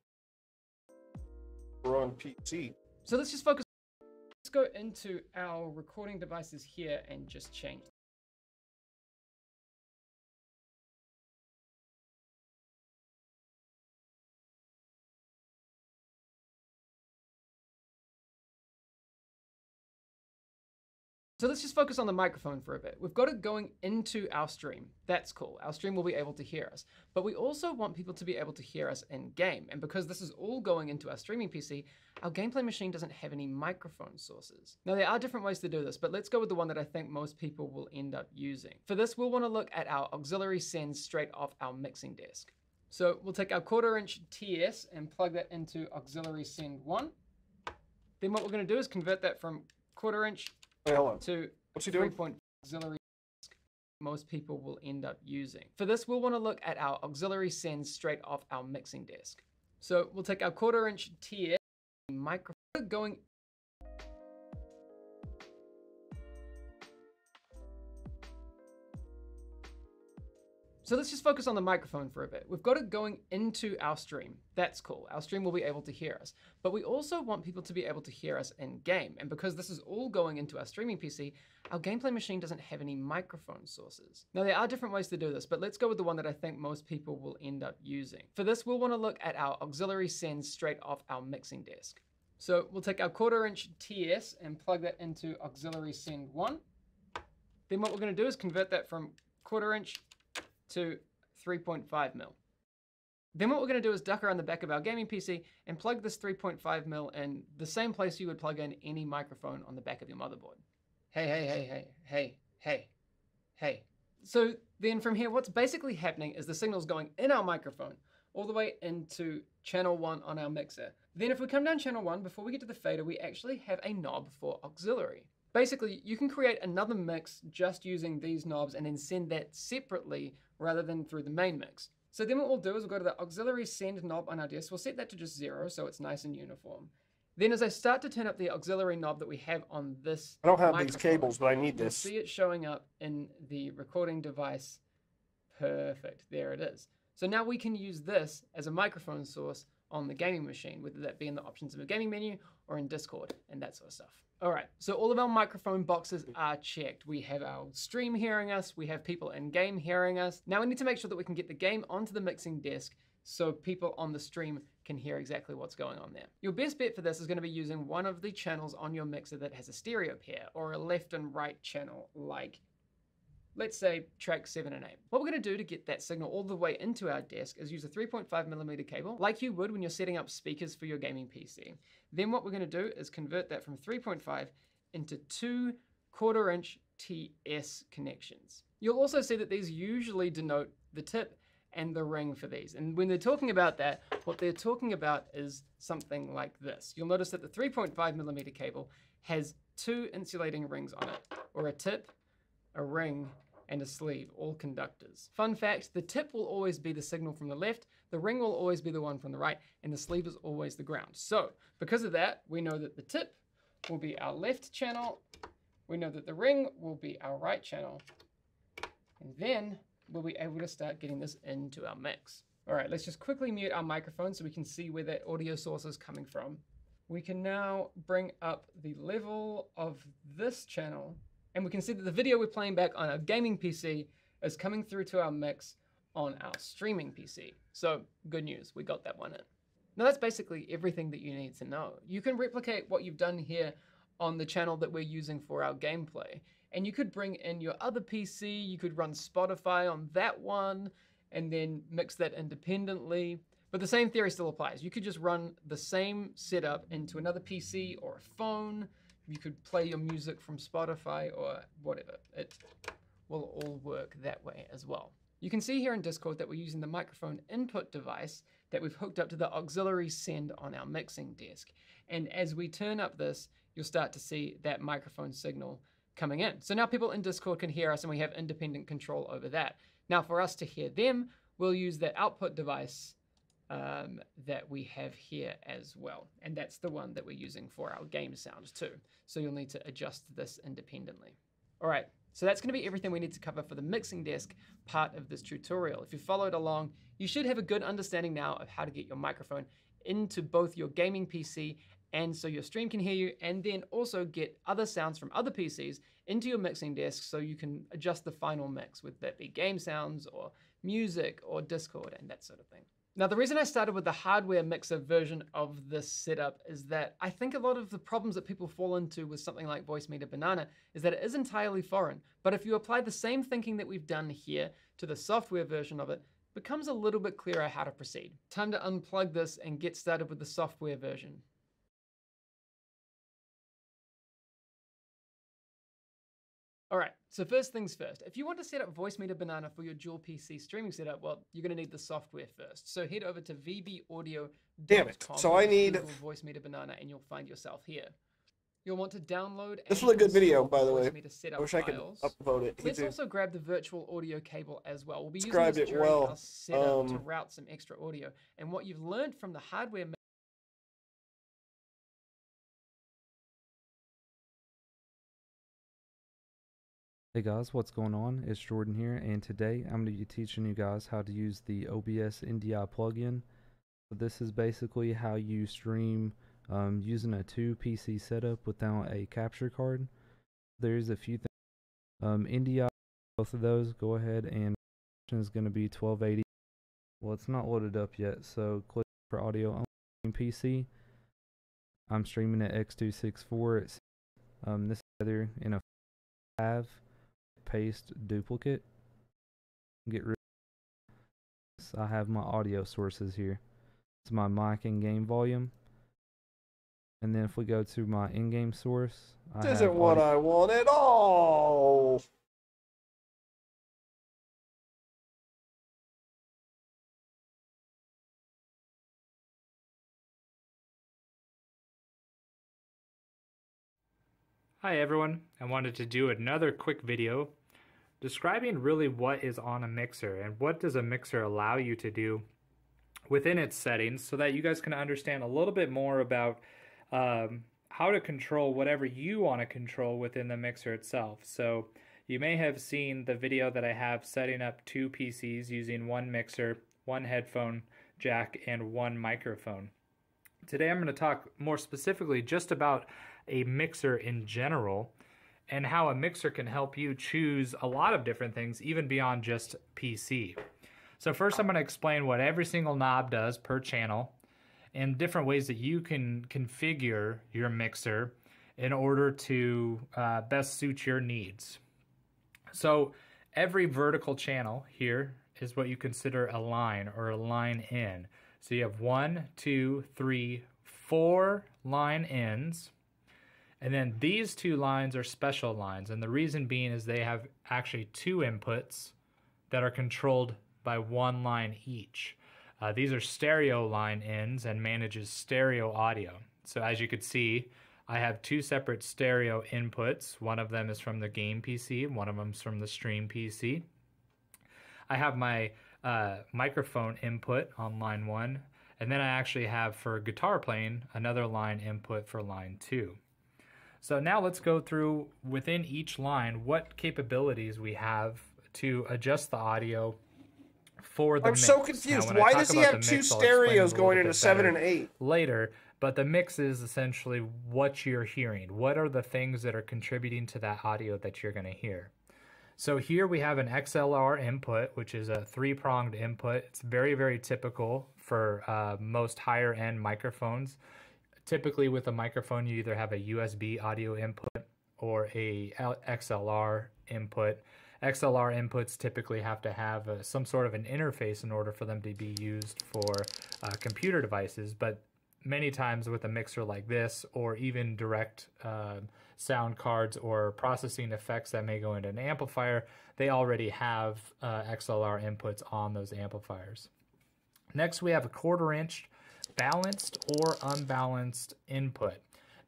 PC. So let's just focus. Let's go into our recording devices here and just change. So let's just focus on the microphone for a bit. We've got it going into our stream. That's cool. Our stream will be able to hear us. But we also want people to be able to hear us in game. And because this is all going into our streaming PC, our gameplay machine doesn't have any microphone sources. Now there are different ways to do this, but let's go with the one that I think most people will end up using. For this, we'll want to look at our auxiliary sends straight off our mixing desk. So we'll take our 1/4 inch TS and plug that into auxiliary send 1. Then what we're going to do is convert that from 1/4 inch Wait, hold on. to What's he doing? 3-point auxiliary most people will end up using. For this, we'll want to look at our auxiliary sends straight off our mixing desk. So we'll take our 1/4 inch TS microphone going. So let's just focus on the microphone for a bit. We've got it going into our stream. That's cool. Our stream will be able to hear us. But we also want people to be able to hear us in game. And because this is all going into our streaming PC, our gameplay machine doesn't have any microphone sources. Now there are different ways to do this, but let's go with the one that I think most people will end up using. For this, we'll want to look at our auxiliary sends straight off our mixing desk. So we'll take our 1/4 inch TS and plug that into auxiliary send 1. Then what we're going to do is convert that from 1/4 inch to 3.5 mil. Then what we're going to do is duck around the back of our gaming PC and plug this 3.5 mil in the same place you would plug in any microphone on the back of your motherboard. Hey. So then from here, what's basically happening is the signal's going in our microphone all the way into channel 1 on our mixer. Then if we come down channel 1, before we get to the fader, we actually have a knob for auxiliary. Basically, you can create another mix just using these knobs and then send that separately rather than through the main mix. So then what we'll do is we'll go to the auxiliary send knob on our desk. We'll set that to just 0 so it's nice and uniform. Then as I start to turn up the auxiliary knob that we have on this I don't have these microphone, cables, but I need you'll this. see it showing up in the recording device. Perfect, there it is. So now we can use this as a microphone source on the gaming machine, whether that be in the options of a gaming menu or in Discord and that sort of stuff. All right, so all of our microphone boxes are checked. We have our stream hearing us, we have people in game hearing us. Now we need to make sure that we can get the game onto the mixing desk so people on the stream can hear exactly what's going on there. Your best bet for this is going to be using one of the channels on your mixer that has a stereo pair or a left and right channel, like let's say track 7 and 8. What we're going to do to get that signal all the way into our desk is use a 3.5mm cable, like you would when you're setting up speakers for your gaming PC. Then what we're going to do is convert that from 3.5 into 2 1/4" TS connections. You'll also see that these usually denote the tip and the ring for these. And when they're talking about that, what they're talking about is something like this. You'll notice that the 3.5mm cable has 2 insulating rings on it, or a tip, a ring, and a sleeve, all conductors. Fun fact, the tip will always be the signal from the left, the ring will always be the one from the right, and the sleeve is always the ground. So, because of that, we know that the tip will be our left channel, we know that the ring will be our right channel, and then we'll be able to start getting this into our mix. All right, let's just quickly mute our microphone so we can see where that audio source is coming from. We can now bring up the level of this channel, and we can see that the video we're playing back on our gaming PC is coming through to our mix on our streaming PC. So good news, we got that one in. Now that's basically everything that you need to know. You can replicate what you've done here on the channel that we're using for our gameplay. And you could bring in your other PC, you could run Spotify on that one, and then mix that independently. But the same theory still applies. You could just run the same setup into another PC or a phone. You could play your music from Spotify or whatever. It will all work that way as well. You can see here in Discord that we're using the microphone input device that we've hooked up to the auxiliary send on our mixing desk. And as we turn up this, you'll start to see that microphone signal coming in. So now people in Discord can hear us and we have independent control over that. Now for us to hear them, we'll use that output device that we have here as well. And that's the one that we're using for our game sound too. So you'll need to adjust this independently. All right, so that's gonna be everything we need to cover for the mixing desk part of this tutorial. If you followed along, you should have a good understanding now of how to get your microphone into both your gaming PC and so your stream can hear you, and then also get other sounds from other PCs into your mixing desk so you can adjust the final mix, whether that be game sounds or music or Discord and that sort of thing. Now, the reason I started with the hardware mixer version of this setup is that I think a lot of the problems that people fall into with something like Voicemeeter Banana is that it is entirely foreign. But if you apply the same thinking that we've done here to the software version of it, it becomes a little bit clearer how to proceed. Time to unplug this and get started with the software version. All right, so first things first. If you want to set up Voicemeeter Banana for your dual PC streaming setup, well, you're going to need the software first. So head over to vbaudio.com. Damn it. So I need Google Voicemeeter Banana and you'll find yourself here. You'll want to download. This was a good video, install by the way. Voicemeeter setup I wish I could files. upload it. Let's YouTube. also grab the virtual audio cable as well. We'll be using Described this it during well. our setup to route some extra audio. And what you've learned from the hardware Hey guys, what's going on? It's Jordan here, and today I'm going to be teaching you guys how to use the OBS NDI plugin. So this is basically how you stream using a 2 PC setup without a capture card. There's a few things. NDI, both of those, go ahead and is going to be 1280. Well, it's not loaded up yet, so click for audio on PC. I'm streaming at X264. This together in a have paste duplicate, get rid of this. I have my audio sources here. It's my mic and game volume, and then if we go to my in-game source, This isn't what I want at all. Hi everyone, I wanted to do another quick video describing really what is on a mixer and what does a mixer allow you to do within its settings, so that you guys can understand a little bit more about how to control whatever you want to control within the mixer itself. So you may have seen the video that I have setting up 2 PCs using 1 mixer, 1 headphone jack, and 1 microphone. Today I'm going to talk more specifically just about a mixer in general and how a mixer can help you choose a lot of different things, even beyond just PC. So first I'm going to explain what every single knob does per channel and different ways that you can configure your mixer in order to best suit your needs. So every vertical channel here is what you consider a line or a line in. So you have 1, 2, 3, 4 line ins, and then these 2 lines are special lines, and the reason being is they have actually 2 inputs that are controlled by 1 line each. These are stereo line ins and manages stereo audio. So as you could see, I have 2 separate stereo inputs. One of them is from the game PC, one of them is from the stream PC. I have my microphone input on line 1, and then I actually have, for guitar playing, another line input for line 2. So now let's go through within each line what capabilities we have to adjust the audio for the mix. I'm so confused. Why does he have 2 stereos going into 7 and 8? Later, but the mix is essentially what you're hearing. What are the things that are contributing to that audio that you're going to hear? So here we have an XLR input, which is a 3-pronged input. It's very, very typical for most higher end microphones. Typically with a microphone, you either have a USB audio input or a XLR input. XLR inputs typically have to have some sort of an interface in order for them to be used for computer devices, but many times with a mixer like this, or even direct sound cards or processing effects that may go into an amplifier, they already have XLR inputs on those amplifiers. Next, we have a 1/4 inch balanced or unbalanced input.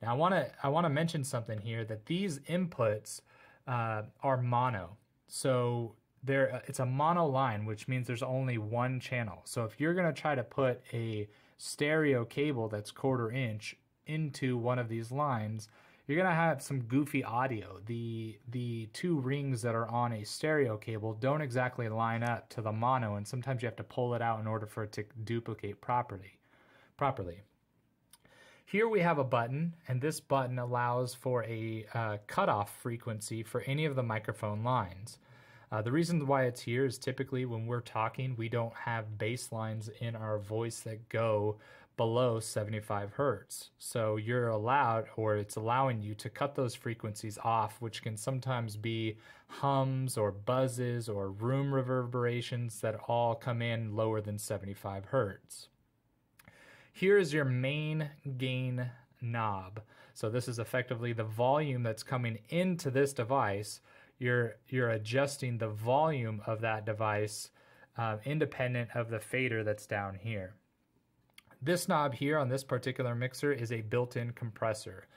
Now I want to mention something here, that these inputs are mono. So it's a mono line, which means there's only 1 channel. So if you're going to try to put a stereo cable that's 1/4 inch into one of these lines, you're going to have some goofy audio. The 2 rings that are on a stereo cable don't exactly line up to the mono, and sometimes you have to pull it out in order for it to duplicate properly. Here we have a button, and this button allows for a cutoff frequency for any of the microphone lines. The reason why it's here is typically when we're talking, we don't have bass lines in our voice that go below 75 hertz. So you're allowed, or it's allowing you to cut those frequencies off, which can sometimes be hums or buzzes or room reverberations that all come in lower than 75 hertz. Here is your main gain knob. So this is effectively the volume that's coming into this device. You're adjusting the volume of that device independent of the fader that's down here. This knob here on this particular mixer is a built-in compressor.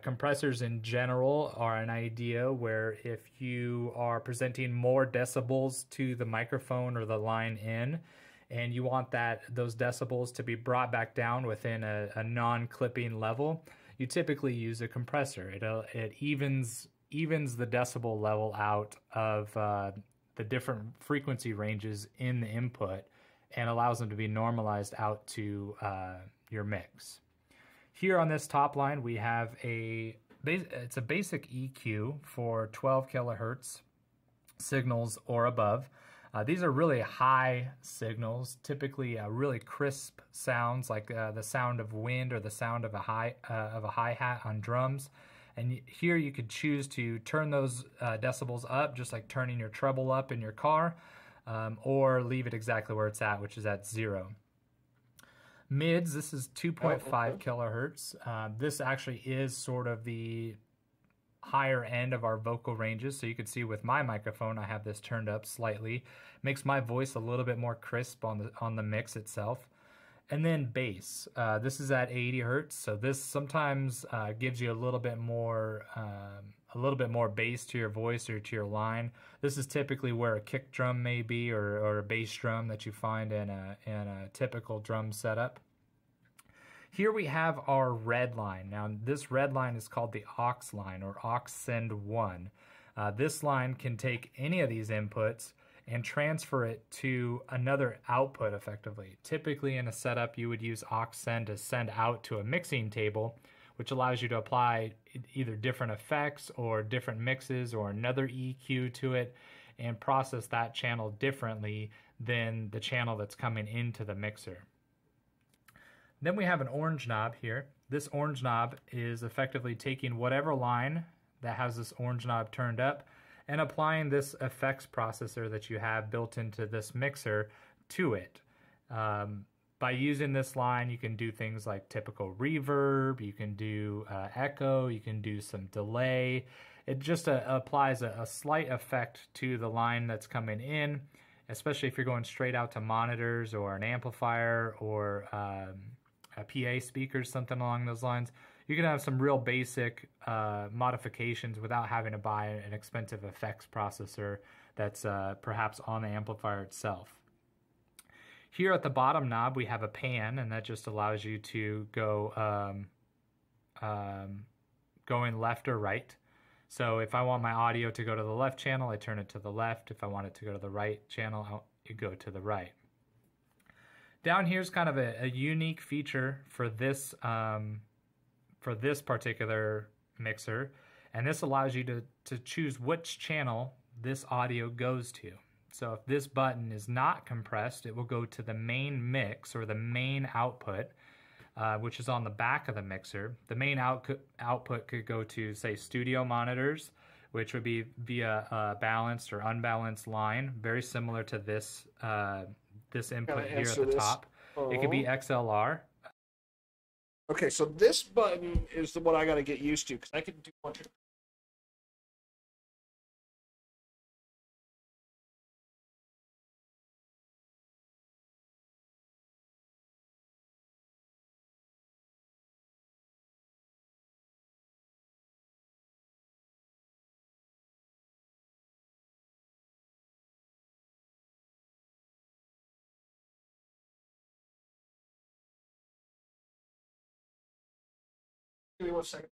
Compressors in general are an idea where if you are presenting more decibels to the microphone or the line in, and you want those decibels to be brought back down within a non-clipping level, you typically use a compressor. It evens the decibel level out of the different frequency ranges in the input and allows them to be normalized out to your mix. Here on this top line, we have it's a basic EQ for 12 kilohertz signals or above. These are really high signals, typically really crisp sounds like the sound of wind or the sound of a hi-hat on drums. And here you could choose to turn those decibels up, just like turning your treble up in your car, or leave it exactly where it's at, which is at 0. Mids, this is 2.5 kilohertz. This actually is sort of the higher end of our vocal ranges. So you can see with my microphone, I have this turned up slightly. Makes my voice a little bit more crisp on the mix itself. And then bass. This is at 80 hertz. So this sometimes gives you a little bit more a little bit more bass to your voice or to your line. This is typically where a kick drum may be, or a bass drum that you find in a typical drum setup. Here we have our red line. Now this red line is called the aux line, or aux send 1. This line can take any of these inputs and transfer it to another output effectively. Typically in a setup you would use aux send to send out to a mixing table, which allows you to apply either different effects or different mixes or another EQ to it and process that channel differently than the channel that's coming into the mixer. Then we have an orange knob here. This orange knob is effectively taking whatever line that has this orange knob turned up and applying this effects processor that you have built into this mixer to it. By using this line, you can do things like typical reverb, you can do echo, you can do some delay. It just applies a slight effect to the line that's coming in, especially if you're going straight out to monitors or an amplifier or a PA speaker, something along those lines. You can have some real basic modifications without having to buy an expensive effects processor that's perhaps on the amplifier itself. Here at the bottom knob we have a pan, and that just allows you to go going left or right. So if I want my audio to go to the left channel, I turn it to the left. If I want it to go to the right channel, you go to the right. Down here is kind of a unique feature for this particular mixer, and this allows you to choose which channel this audio goes to. So if this button is not compressed, it will go to the main mix, or the main output, which is on the back of the mixer. The main output could go to, say, studio monitors, which would be via a balanced or unbalanced line, very similar to this this input here at the top. It could be XLR. Okay, so this button is the one I got to get used to, because I can do a bunch of Give me 1 second.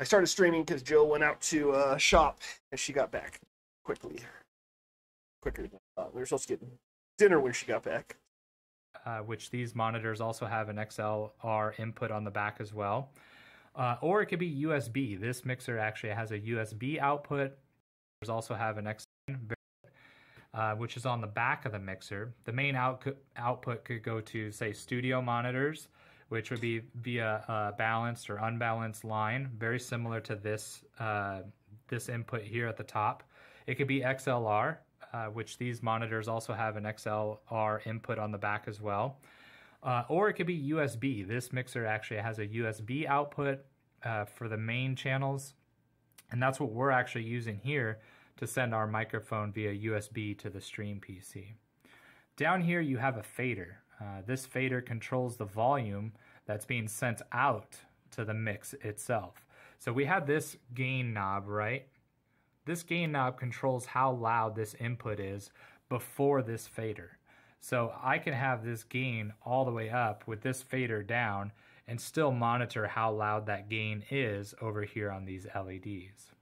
I started streaming because Jill went out to shop and she got back quicker than I thought. We were supposed to get dinner when she got back. Which these monitors also have an XLR input on the back as well. Or it could be USB. This mixer actually has a USB output. There's also have an XLR, which is on the back of the mixer. The main output could go to, say, studio monitors, which would be via a balanced or unbalanced line, very similar to this, this input here at the top. It could be XLR, which these monitors also have an XLR input on the back as well. Or it could be USB. This mixer actually has a USB output for the main channels, and that's what we're actually using here to send our microphone via USB to the stream PC. Down here you have a fader. This fader controls the volume that's being sent out to the mix itself. So we have this gain knob, right? This gain knob controls how loud this input is before this fader. So I can have this gain all the way up with this fader down and still monitor how loud that gain is over here on these LEDs.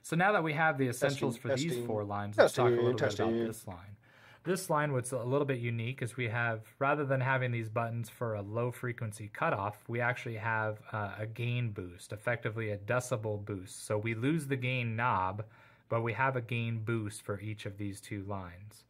So now that we have the essentials for these four lines, let's talk a little bit about this line. This line, what's a little bit unique is we have, rather than having these buttons for a low frequency cutoff, we actually have a gain boost, effectively a decibel boost. So we lose the gain knob, but we have a gain boost for each of these two lines.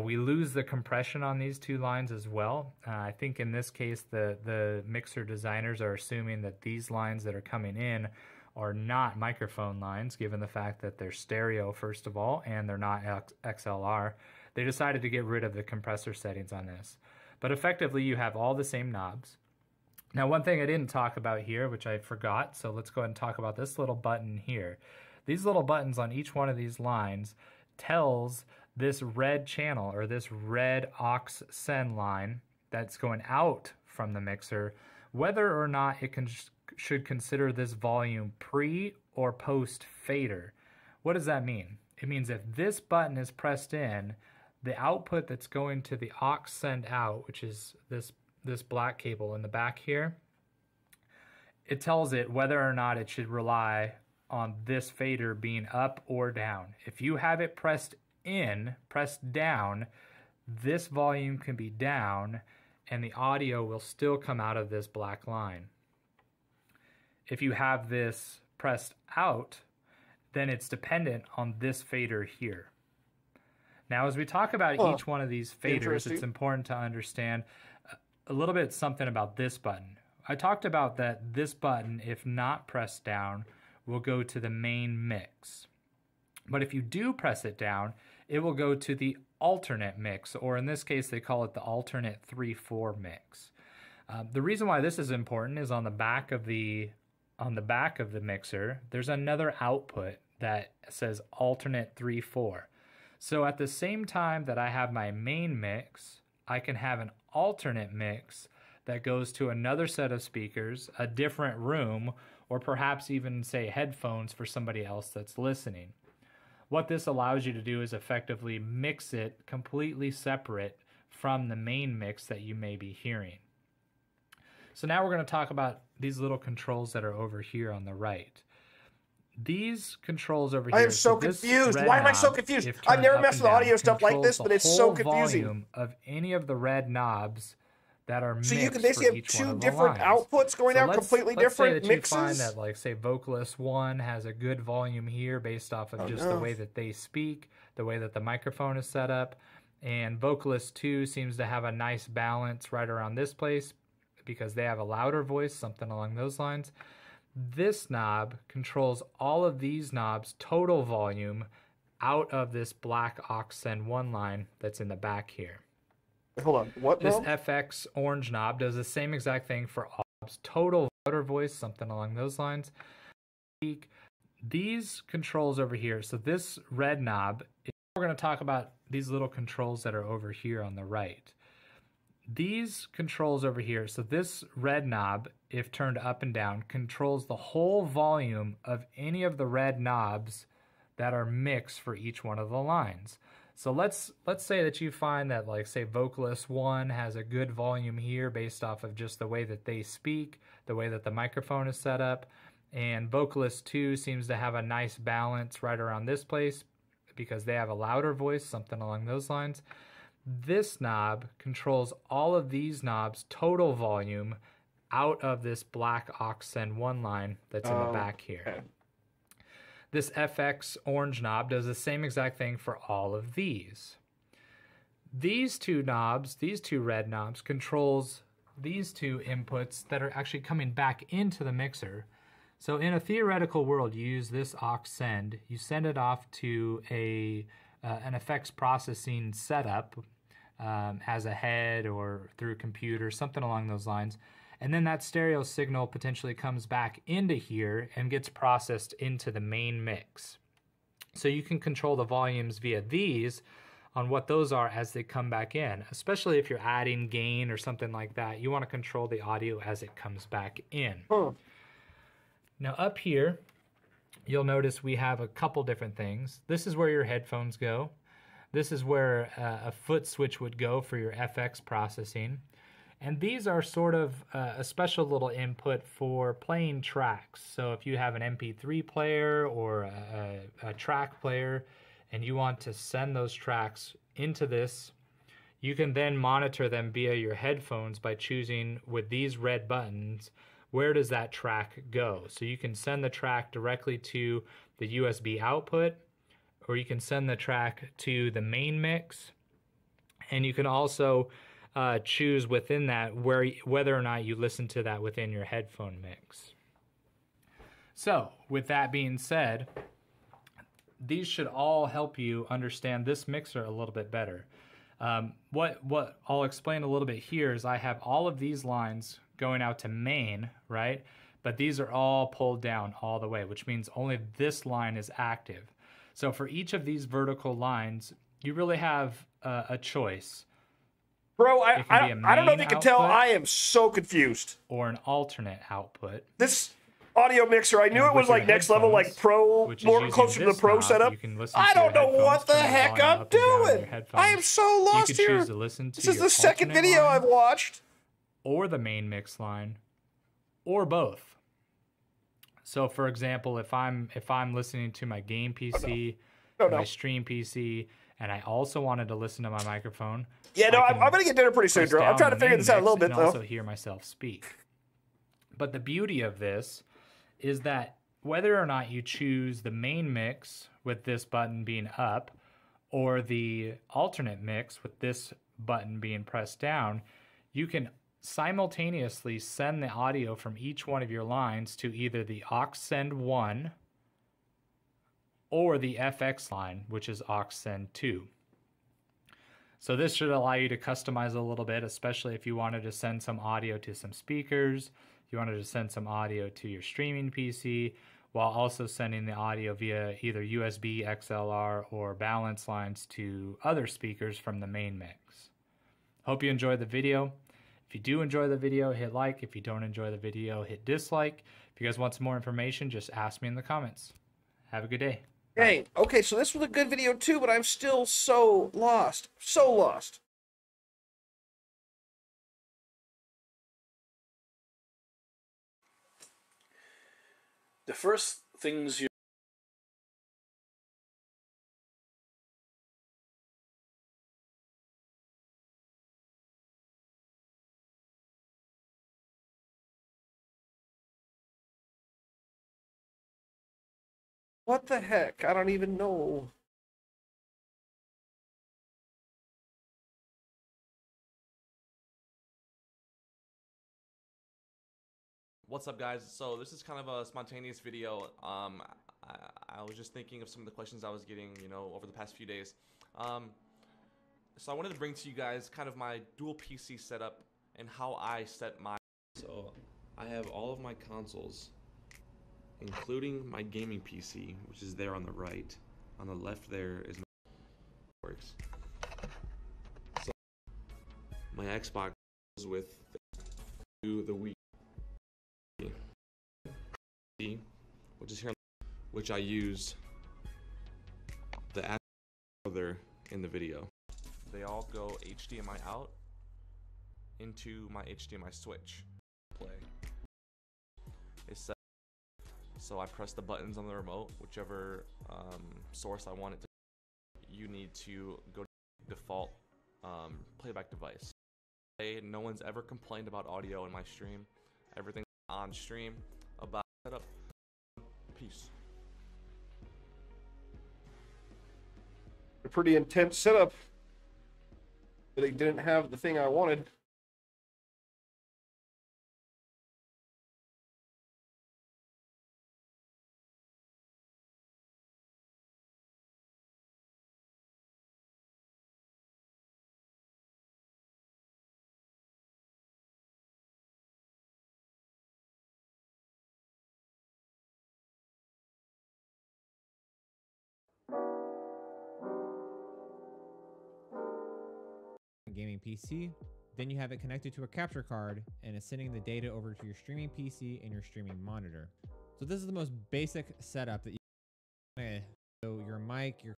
We lose the compression on these two lines as well. I think in this case, the mixer designers are assuming that these lines that are coming in are not microphone lines, given the fact that they're stereo, first of all, and they're not XLR. They decided to get rid of the compressor settings on this. But effectively, you have all the same knobs. Now, one thing I didn't talk about here, which I forgot, so let's go ahead and talk about this little button here. These little buttons on each one of these lines tells this red channel, or this red aux send line that's going out from the mixer, whether or not it should consider this volume pre or post fader. What does that mean? It means if this button is pressed in, the output that's going to the aux send out, which is this black cable in the back here, it tells it whether or not it should rely on this fader being up or down. If you have it pressed down, this volume can be down and the audio will still come out of this black line. If you have this pressed out, then it's dependent on this fader here. Now, as we talk about each one of these faders, it's important to understand a little bit something about this button. I talked about that this button, if not pressed down, will go to the main mix. But if you do press it down, it will go to the alternate mix, or in this case, they call it the alternate 3/4 mix. The reason why this is important is on the back of the mixer, there's another output that says alternate 3/4. So at the same time that I have my main mix, I can have an alternate mix that goes to another set of speakers, a different room, or perhaps even, say, headphones for somebody else that's listening. What this allows you to do is effectively mix it completely separate from the main mix that you may be hearing. So now we're going to talk about these little controls that are over here on the right. These controls over here. I am so confused. Why am I so confused? I've never messed with audio stuff like this, but it's so confusing. Volume of any of the red knobs that are mixed. So you can basically have two different outputs going out, completely different mixes. Let's say that you find that, like, say, Vocalist 1 has a good volume here based off of the way that they speak, the way that the microphone is set up, and Vocalist 2 seems to have a nice balance right around this place because they have a louder voice, something along those lines. This knob controls all of these knobs' total volume out of this black aux send 1 line that's in the back here. Hold on, what? This FX orange knob does the same exact thing for all knobs, total louder voice, something along those lines. These controls over here, so this red knob, we're going to talk about these little controls that are over here on the right. These controls over here, so this red knob, if turned up and down, controls the whole volume of any of the red knobs that are mixed for each one of the lines. So let's say that you find that, like, say, Vocalist 1 has a good volume here based off of just the way that they speak, the way that the microphone is set up, And Vocalist 2 seems to have a nice balance right around this place because they have a louder voice, something along those lines. This knob controls all of these knobs, total volume, out of this black aux send 1 line that's in the back here. Okay. This FX orange knob does the same exact thing for all of these. These two knobs, these two red knobs, controls these two inputs that are actually coming back into the mixer. So in a theoretical world, you use this aux send, you send it off to an effects processing setup as a head or through a computer, something along those lines. And then that stereo signal potentially comes back into here and gets processed into the main mix. So you can control the volumes via these on what those are as they come back in, especially if you're adding gain or something like that. You want to control the audio as it comes back in. Now up here, you'll notice we have a couple different things. This is where your headphones go. This is where a foot switch would go for your FX processing. And these are sort of a special little input for playing tracks. So if you have an MP3 player or a track player and you want to send those tracks into this, you can then monitor them via your headphones by choosing with these red buttons, where does that track go? So you can send the track directly to the USB output, or you can send the track to the main mix, and you can also choose within that whether or not you listen to that within your headphone mix. So with that being said, these should all help you understand this mixer a little bit better. What I'll explain a little bit here is I have all of these lines going out to main, right? But these are all pulled down all the way, which means only this line is active. So for each of these vertical lines, you really have a choice. Bro, I don't know if you can tell, I am so confused. Or an alternate output. This audio mixer, I knew it was like next level, like pro, more closer to the pro setup. I don't know what the heck I'm doing. I am so lost here. This is the second video I've watched. Or the main mix line, or both. So for example, if I'm listening to my game PC, my stream PC, and I also wanted to listen to my microphone. Yeah, no, I'm gonna get dinner pretty soon, Drew. I'm trying to figure this out a little bit, though. Also hear myself speak. But the beauty of this is that whether or not you choose the main mix with this button being up, or the alternate mix with this button being pressed down, you can simultaneously send the audio from each one of your lines to either the aux send 1 or the FX line, which is aux send 2. So this should allow you to customize a little bit, especially if you wanted to send some audio to some speakers, you wanted to send some audio to your streaming PC, while also sending the audio via either USB, XLR, or balance lines to other speakers from the main mix. Hope you enjoyed the video. If you do enjoy the video, hit like. If you don't enjoy the video, hit dislike. If you guys want some more information, just ask me in the comments. Have a good day. Hey, okay, so this was a good video too, but I'm still so lost. So lost. The first things you What the heck? I don't even know. What's up, guys? So this is kind of a spontaneous video. I was just thinking of some of the questions I was getting, over the past few days. So I wanted to bring to you guys kind of my dual PC setup and how I set my... So I have all of my consoles, including my gaming PC, which is there on the right. On the left there is my works. So my Xbox goes with the Wii, which is here, which I use the app further in the video. They all go HDMI out into my HDMI switch. Play. It's set So I press the buttons on the remote, whichever source I want it to. You need to go to default playback device. No one's ever complained about audio in my stream. Everything's on stream. About setup. Peace. A pretty intense setup. But it didn't have the thing I wanted. Gaming PC, then you have it connected to a capture card and it's sending the data over to your streaming PC and your streaming monitor. So this is the most basic setup that you so your mic, your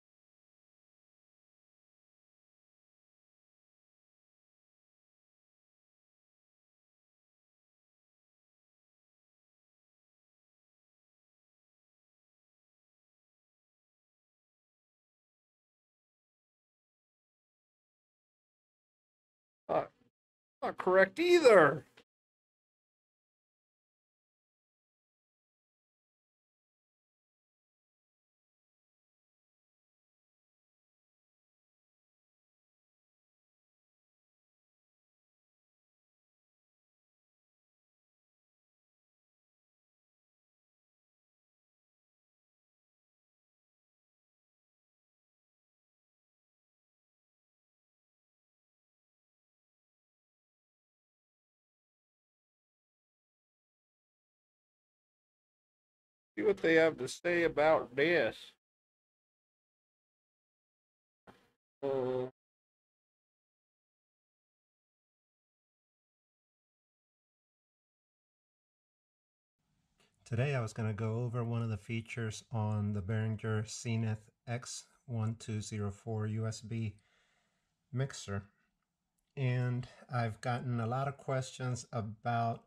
Not correct either. See what they have to say about this. Today I was going to go over one of the features on the Behringer Zenith X1204 USB mixer. And I've gotten a lot of questions about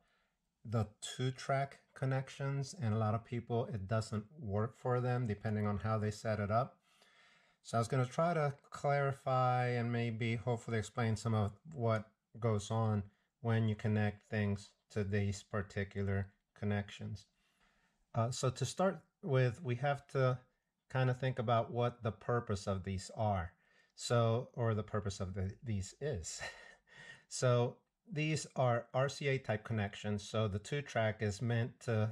the 2-track connections, and a lot of people, it doesn't work for them depending on how they set it up. So I was going to try to clarify and maybe hopefully explain some of what goes on when you connect things to these particular connections. So to start with, we have to kind of think about what the purpose of these are. So, or the purpose of these is. So these are RCA type connections. So the 2-track is meant to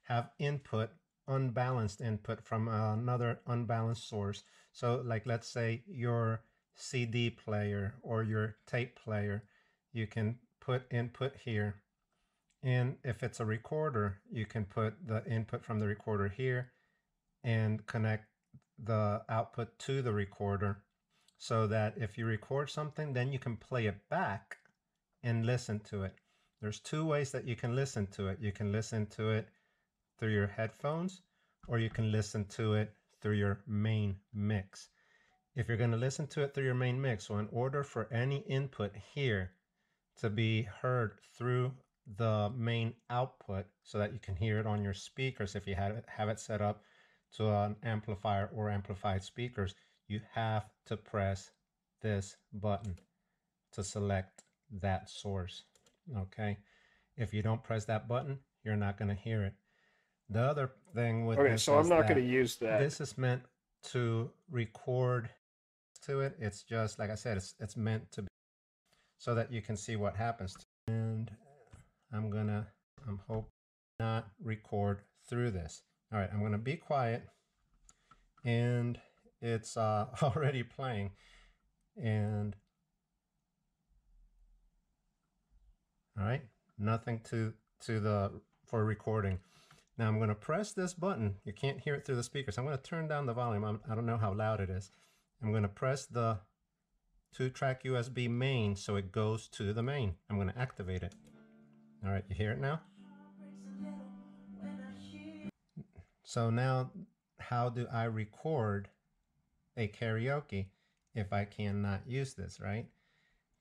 have input, unbalanced input from another unbalanced source. So like, let's say your CD player or your tape player, you can put input here. And if it's a recorder, you can put the input from the recorder here and connect the output to the recorder, so that if you record something, then you can play it back and listen to it. There's 2 ways that you can listen to it. You can listen to it through your headphones, or you can listen to it through your main mix. If you're going to listen to it through your main mix, so in order for any input here to be heard through the main output so that you can hear it on your speakers, if you have it set up to an amplifier or amplified speakers, you have to press this button to select that source. Okay, if you don't press that button, you're not going to hear it. The other thing with this, so I'm is not going that to use that. This is meant to record to it. It's just like I said, it's meant to be so that you can see what happens. And I'm hoping not record through this. All right, I'm going to be quiet, and it's already playing. And all right, nothing for recording. Now I'm going to press this button. You can't hear it through the speakers. I'm going to turn down the volume. I don't know how loud it is. I'm going to press the 2-track USB main so it goes to the main. I'm going to activate it. All right, you hear it now? So now, how do I record a karaoke if I cannot use this, right?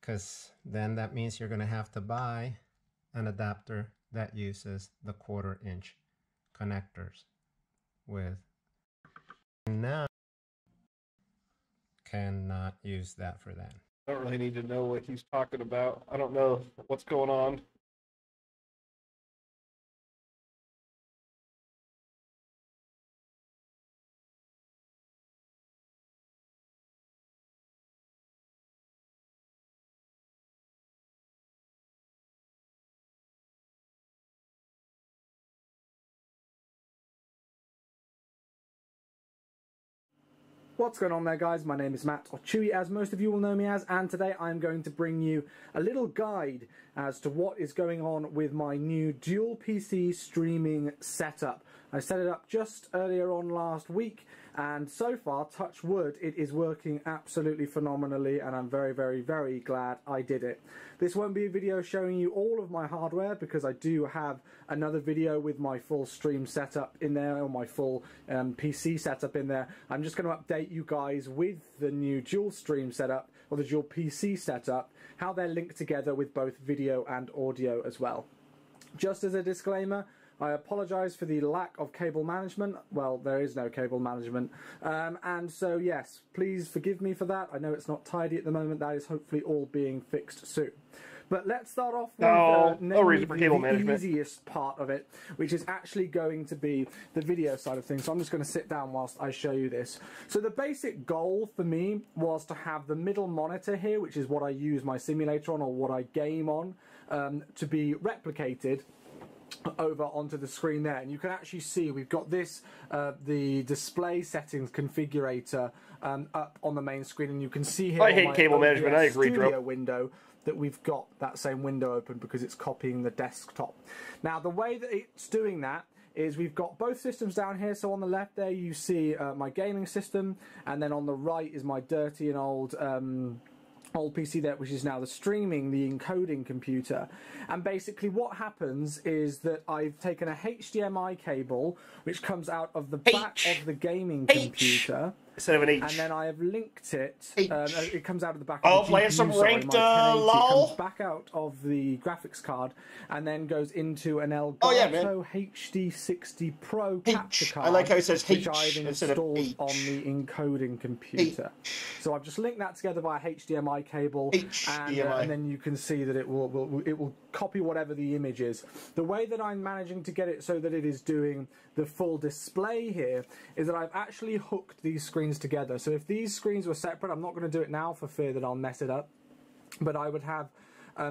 Because then that means you're going to have to buy an adapter that uses the 1/4-inch connectors with. Now cannot use that for that. I don't really need to know what he's talking about. I don't know what's going on. What's going on there, guys? My name is Matt, or Chewy as most of you will know me as, and today I'm going to bring you a little guide as to what is going on with my new dual PC streaming setup. I set it up just earlier on last week, and so far, touch wood, it is working absolutely phenomenally, and I'm very, very, very glad I did it. This won't be a video showing you all of my hardware, because I do have another video with my full stream setup in there, or my full PC setup in there. I'm just going to update you guys with the new dual stream setup, or the dual PC setup, how they're linked together with both video and audio as well. Just as a disclaimer, I apologise for the lack of cable management. Well, there is no cable management. And so, yes, please forgive me for that. I know it's not tidy at the moment. That is hopefully all being fixed soon. But let's start off with no reason for cable management. The easiest part of it, which is actually going to be the video side of things. So I'm just going to sit down whilst I show you this. So the basic goal for me was to have the middle monitor here, which is what I use my simulator on, or what I game on, to be replicated over onto the screen there, and you can actually see we've got this the display settings configurator up on the main screen, and you can see here I hate cable management. I agree, Studio window that we've got that same window open because it's copying the desktop. Now the way that it's doing that is we've got both systems down here. So on the left there you see my gaming system, and then on the right is my dirty and old PC there, which is now the streaming, the encoding computer. And basically what happens is that I've taken a HDMI cable which comes out of the back of the gaming computer instead of an H, and then I have linked it. It comes out of the back of the playing GPU, some sorry, ranked my 1080. LOL. It comes back out of the graphics card and then goes into an Elgato HD60 Pro capture card. I like how it says which H I've instead of installed H. on the encoding computer. So I've just linked that together via HDMI cable, and then you can see that it will copy whatever the image is. The way that I'm managing to get it so that it is doing the full display here is that I've actually hooked these screens together. So if these screens were separate, I'm not going to do it now for fear that I'll mess it up, but I would have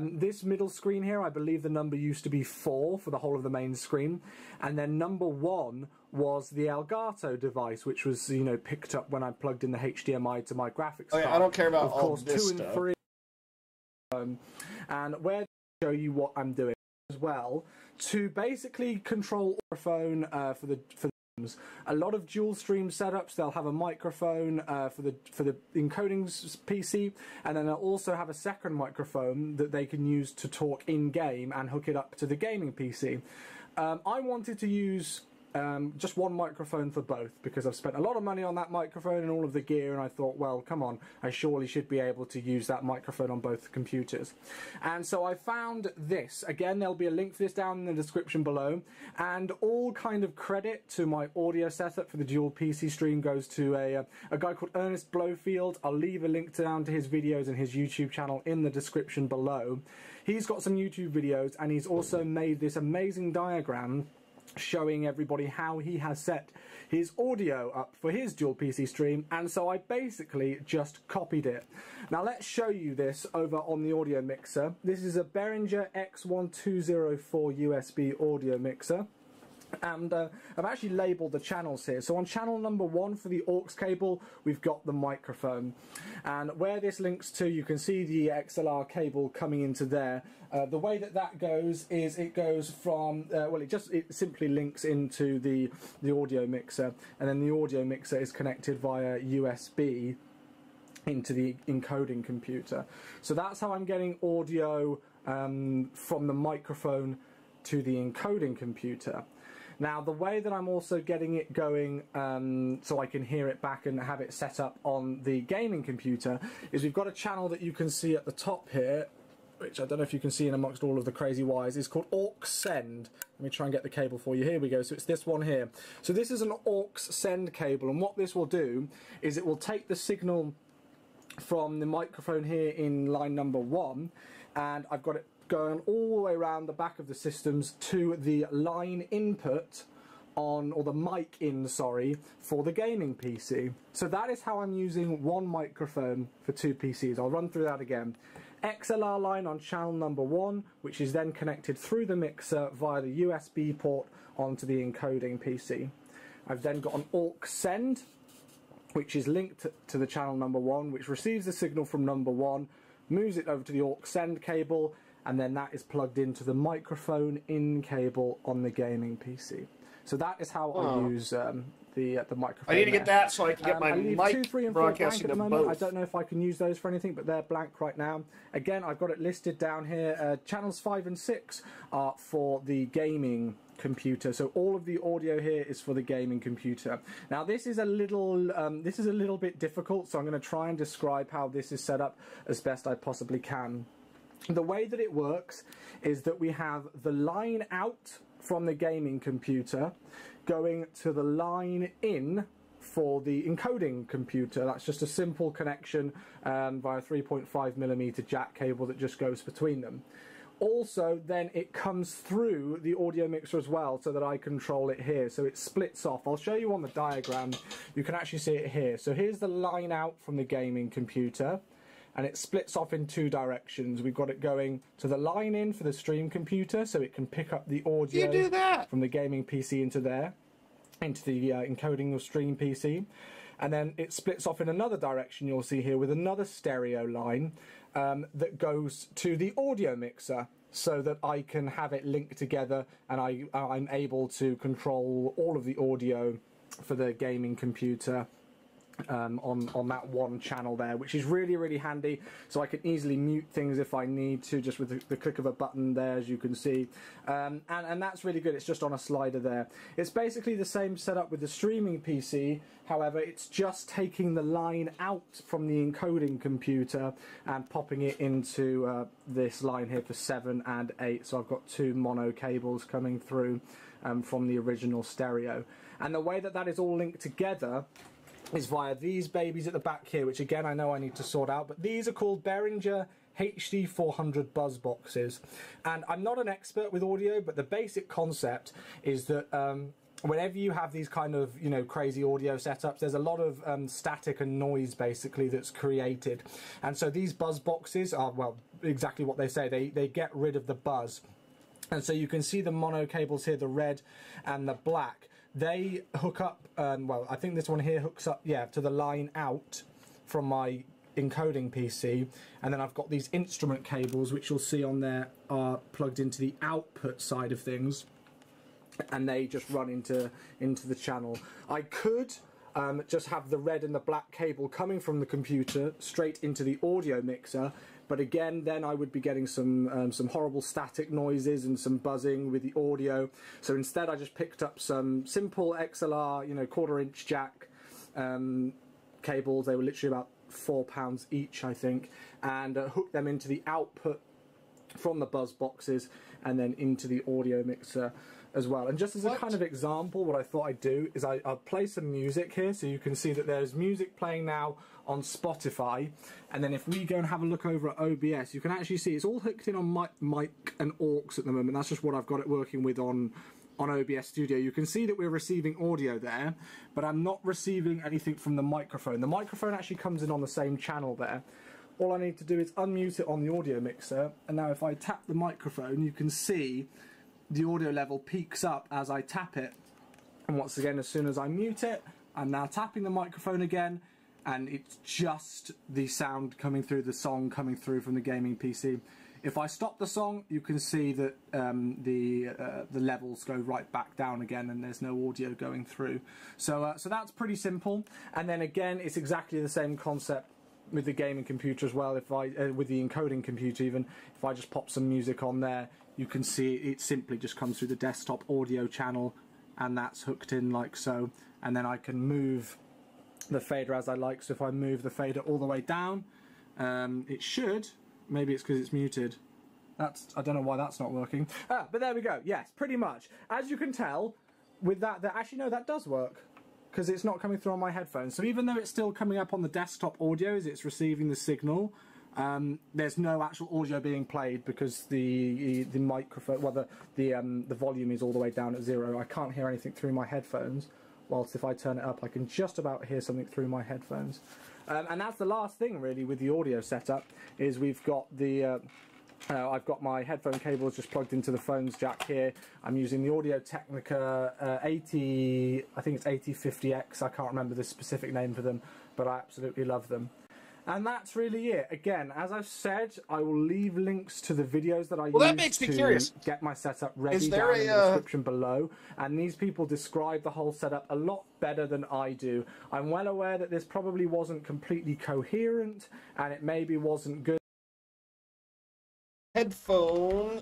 this middle screen here. I believe the number used to be 4 for the whole of the main screen, and then number 1 was the Elgato device, which was, you know, picked up when I plugged in the HDMI to my graphics card. I don't care about of all course, this 2 and stuff. 3, and where I show you what I'm doing as well to basically control microphone for the a lot of dual stream setups. They'll have a microphone for the encoding PC, and then they'll also have a second microphone that they can use to talk in game and hook it up to the gaming PC. I wanted to use just one microphone for both because I've spent a lot of money on that microphone and all of the gear, and I thought, well, come on, I surely should be able to use that microphone on both computers. And so I found this. Again, there'll be a link for this down in the description below, and all kind of credit to my audio setup for the dual PC stream goes to a guy called Ernest Blowfield. I'll leave a link down to his videos and his YouTube channel in the description below. He's got some YouTube videos, and he's also made this amazing diagram showing everybody how he has set his audio up for his dual PC stream, and so I basically just copied it. Now let's show you this over on the audio mixer. This is a Behringer X1204 USB audio mixer, and I've actually labelled the channels here. So on channel number 1 for the aux cable, we've got the microphone, and where this links to, you can see the XLR cable coming into there. The way that goes is it goes from well, it simply links into the audio mixer, and then the audio mixer is connected via USB into the encoding computer. So that's how I'm getting audio from the microphone to the encoding computer. Now, the way that I'm also getting it going so I can hear it back and have it set up on the gaming computer is we've got a channel that you can see at the top here, which I don't know if you can see in amongst all of the crazy wires, is called aux send. Let me try and get the cable for you. Here we go. So it's this one here. So this is an aux send cable, and what this will do is it will take the signal from the microphone here in line number 1, and I've got it going all the way around the back of the systems to the line input on, or the mic in, sorry, for the gaming PC. So that is how I'm using one microphone for 2 PCs. I'll run through that again. XLR line on channel number 1, which is then connected through the mixer via the USB port onto the encoding PC. I've then got an aux send, which is linked to the channel number 1, which receives the signal from number 1, moves it over to the aux send cable, and then that is plugged into the microphone in cable on the gaming PC. So that is how I use the microphone. I need to get that so I can get my I leave mic 2, 3, and 4 blank broadcasting at the to moment. both. I don't know if I can use those for anything, but they're blank right now. Again, I've got it listed down here. Channels 5 and 6 are for the gaming computer, so all of the audio here is for the gaming computer. Now this is a little bit difficult, so I'm going to try and describe how this is set up as best I possibly can. The way that it works is that we have the line out from the gaming computer going to the line in for the encoding computer. That's just a simple connection via 3.5mm jack cable that just goes between them. Also, then it comes through the audio mixer as well, so that I control it here. So it splits off. I'll show you on the diagram. You can actually see it here. So here's the line out from the gaming computer, and it splits off in 2 directions. We've got it going to the line in for the stream computer, so it can pick up the audio from the gaming PC into there, into the encoding of stream PC. And then it splits off in another direction, you'll see here, with another stereo line that goes to the audio mixer, so that I can have it linked together, and I'm able to control all of the audio for the gaming computer on that one channel there, which is really, really handy. So I can easily mute things if I need to, just with the click of a button there, as you can see. And that's really good. It's just on a slider there. It's basically the same setup with the streaming PC. However, it's just taking the line out from the encoding computer and popping it into this line here for 7 and 8. So I've got 2 mono cables coming through from the original stereo. And the way that that is all linked together is via these babies at the back here, which again I know I need to sort out, but these are called Behringer HD 400 buzz boxes. And I'm not an expert with audio, but the basic concept is that whenever you have these kind of, you know, crazy audio setups, there's a lot of static and noise basically that's created. And so these buzz boxes are, well, exactly what they say. They get rid of the buzz. And so you can see the mono cables here, the red and the black. They hook up, well, I think this one here hooks up, yeah, to the line out from my encoding PC, and then I've got these instrument cables, which you'll see on there are plugged into the output side of things, and they just run into the channel. I could just have the red and the black cable coming from the computer straight into the audio mixer, but again, then I would be getting some horrible static noises and some buzzing with the audio. So instead, I just picked up some simple XLR, you know, 1/4-inch jack cables. They were literally about £4 each, I think, and hooked them into the output from the buzz boxes and then into the audio mixer as well. And just as a kind of example, what I thought I'd do is I'll play some music here, so you can see that there's music playing now on Spotify, and then if we go and have a look over at OBS, you can actually see it's all hooked in on mic and aux at the moment. That's just what I've got it working with on OBS Studio. You can see that we're receiving audio there, but I'm not receiving anything from the microphone. The microphone actually comes in on the same channel there. All I need to do is unmute it on the audio mixer, and now if I tap the microphone, you can see the audio level peaks up as I tap it. And once again, as soon as I mute it, I'm now tapping the microphone again, and it's just the sound coming through, the song coming through from the gaming PC. If I stop the song, you can see that the levels go right back down again, and there's no audio going through. So that's pretty simple. And then again, it's exactly the same concept with the gaming computer as well. If I with the encoding computer, even if I just pop some music on there, you can see it simply just comes through the desktop audio channel, and that's hooked in like so. And then I can move the fader as I like. So if I move the fader all the way down, it should, maybe it's because it's muted, I don't know why that's not working. But there we go. Yes, pretty much. As you can tell, with that actually, no, that does work. Because it's not coming through on my headphones. So even though it's still coming up on the desktop audio as it's receiving the signal, there's no actual audio being played because the microphone, well, the volume is all the way down at 0. I can't hear anything through my headphones. Whilst if I turn it up, I can just about hear something through my headphones. And that's the last thing really with the audio setup, is we've got the I've got my headphone cables just plugged into the phone's jack here. I'm using the Audio Technica 80, I think it's 8050X, I can't remember the specific name for them, but I absolutely love them. And that's really it. Again, as I've said, I will leave links to the videos that I use to get my setup ready down in the description below. And these people describe the whole setup a lot better than I do. I'm well aware that this probably wasn't completely coherent, and it maybe wasn't good. Headphone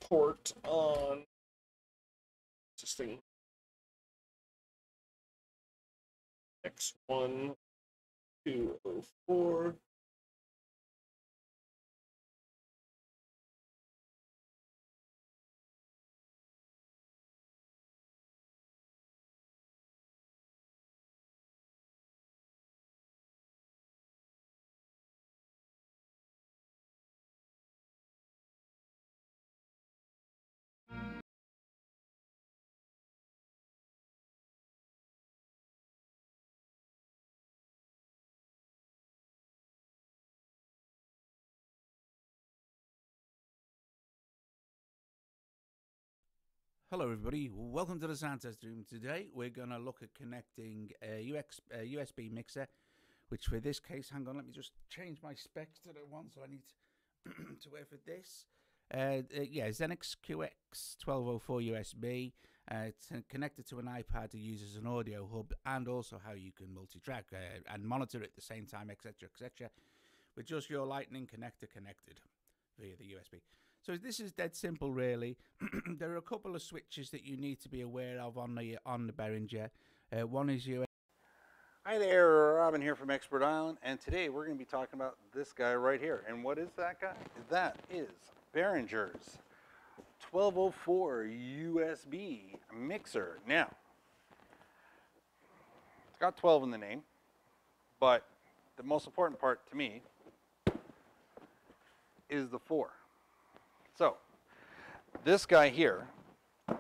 port on this thing. X1204. Hello everybody, welcome to the sound test room. Today we're going to look at connecting a USB mixer, which for this case, hang on, let me just change my specs to the ones that I need to wear for this. Yeah, Xenix QX1204 USB. It's connected to an iPad to use as an audio hub, and also how you can multi-track and monitor at the same time, etc, etc, with just your lightning connector connected via the USB. So this is dead simple, really. There are a couple of switches that you need to be aware of on the Behringer. One is your... Hi there, Robin here from Expert Island, and today we're going to be talking about this guy right here. And what is that guy? That is Behringer's 1204 USB mixer. Now, it's got 12 in the name, but the most important part to me is the 4. So, this guy here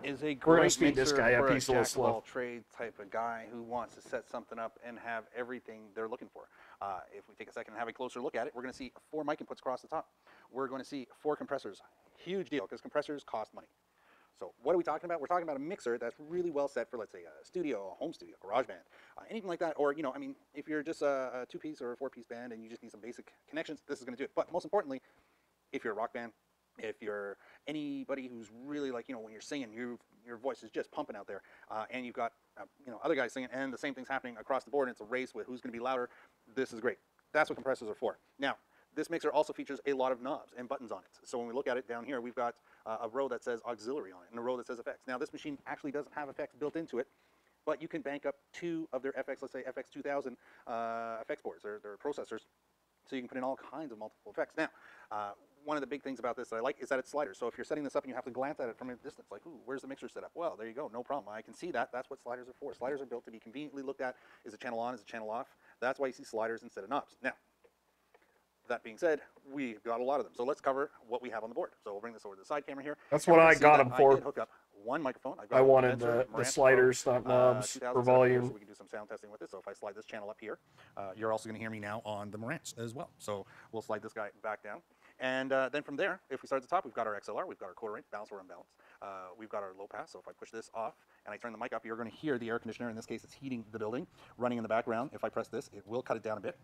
is a great mixer for a jack of all trades type of guy who wants to set something up and have everything they're looking for. If we take a second and have a closer look at it, we're going to see 4 mic inputs across the top. We're going to see 4 compressors. Huge deal, because compressors cost money. So what are we talking about? We're talking about a mixer that's really well set for, let's say, a studio, a home studio, garage band, anything like that. Or, you know, I mean, if you're just a 2-piece or a 4-piece band and you just need some basic connections, this is going to do it. But most importantly, if you're a rock band, if you're anybody who's really, like, you know, when you're singing, your voice is just pumping out there, and you've got, you know, other guys singing, and the same thing's happening across the board, and it's a race with who's going to be louder, this is great. That's what compressors are for. Now, this mixer also features a lot of knobs and buttons on it. So when we look at it down here, we've got a row that says auxiliary on it, and a row that says effects. Now, this machine actually doesn't have effects built into it, but you can bank up 2 of their FX, let's say FX2000 effects boards, or their processors, so you can put in all kinds of multiple effects. Now, one of the big things about this that I like is that it's sliders. So if you're setting this up and you have to glance at it from a distance, like, ooh, where's the mixer set up? Well, there you go, no problem. I can see that. That's what sliders are for. Sliders are built to be conveniently looked at. Is a channel on? Is a channel off? That's why you see sliders instead of knobs. Now, that being said, we've got a lot of them. So let's cover what we have on the board. So we'll bring this over to the side camera here. That's what I got them for. I did hook up one microphone. I wanted the sliders, not knobs, for volume. So we can do some sound testing with it. So if I slide this channel up here, you're also going to hear me now on the Marantz as well. So we'll slide this guy back down. And then from there, if we start at the top, we've got our XLR, we've got our quarter range, balance or unbalanced. We've got our low pass, so if I push this off and I turn the mic up, you're going to hear the air conditioner. In this case, it's heating the building, running in the background. If I press this, it will cut it down a bit,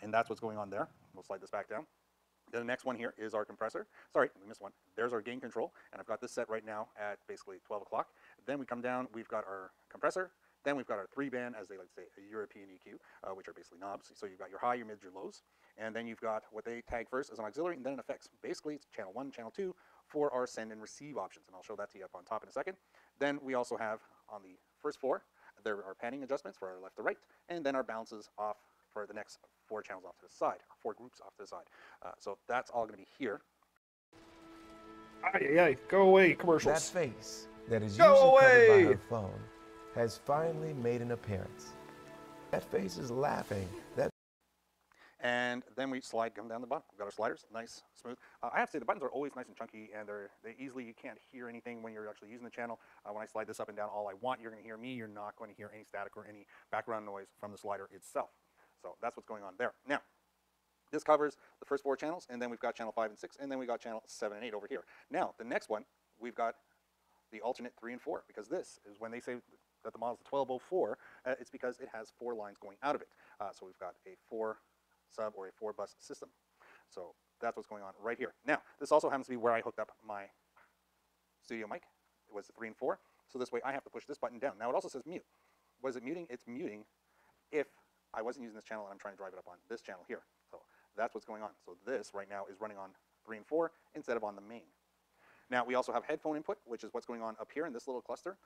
and that's what's going on there. We'll slide this back down. The next one here is our compressor. Sorry, we missed one. There's our gain control, and I've got this set right now at basically 12 o'clock. Then we come down, we've got our compressor. Then we've got our 3-band, as they like to say, a European EQ, which are basically knobs. So you've got your high, your mids, your lows. And then you've got what they tag first as an auxiliary, and then an effects. Basically, it's channel 1, channel 2 for our send and receive options. And I'll show that to you up on top in a second. Then we also have on the first 4, there are panning adjustments for our left to right, and then our balances off for the next 4 channels off to the side, or 4 groups off to the side. So that's all going to be here. Aye, go away, commercials. That face that is Go usually covered by away! her phone has finally made an appearance. That face is laughing. And then we come down the bottom. We've got our sliders, nice, smooth. I have to say the buttons are always nice and chunky, and you can't hear anything when you're actually using the channel. When I slide this up and down all I want, you're going to hear me. You're not going to hear any static or any background noise from the slider itself. So that's what's going on there. Now, this covers the first 4 channels, and then we've got channel 5 and 6, and then we've got channel 7 and 8 over here. Now, the next one, we've got the alternate 3 and 4, because this is when they say that the model is the 1204, it's because it has 4 lines going out of it. So we've got a 4 sub or a 4 bus system. So that's what's going on right here. Now, this also happens to be where I hooked up my studio mic. It was the 3 and 4. So this way I have to push this button down. Now it also says mute. What is it muting? It's muting if I wasn't using this channel and I'm trying to drive it up on this channel here. So that's what's going on. So this right now is running on 3 and 4 instead of on the main. Now, we also have headphone input, which is what's going on up here in this little cluster.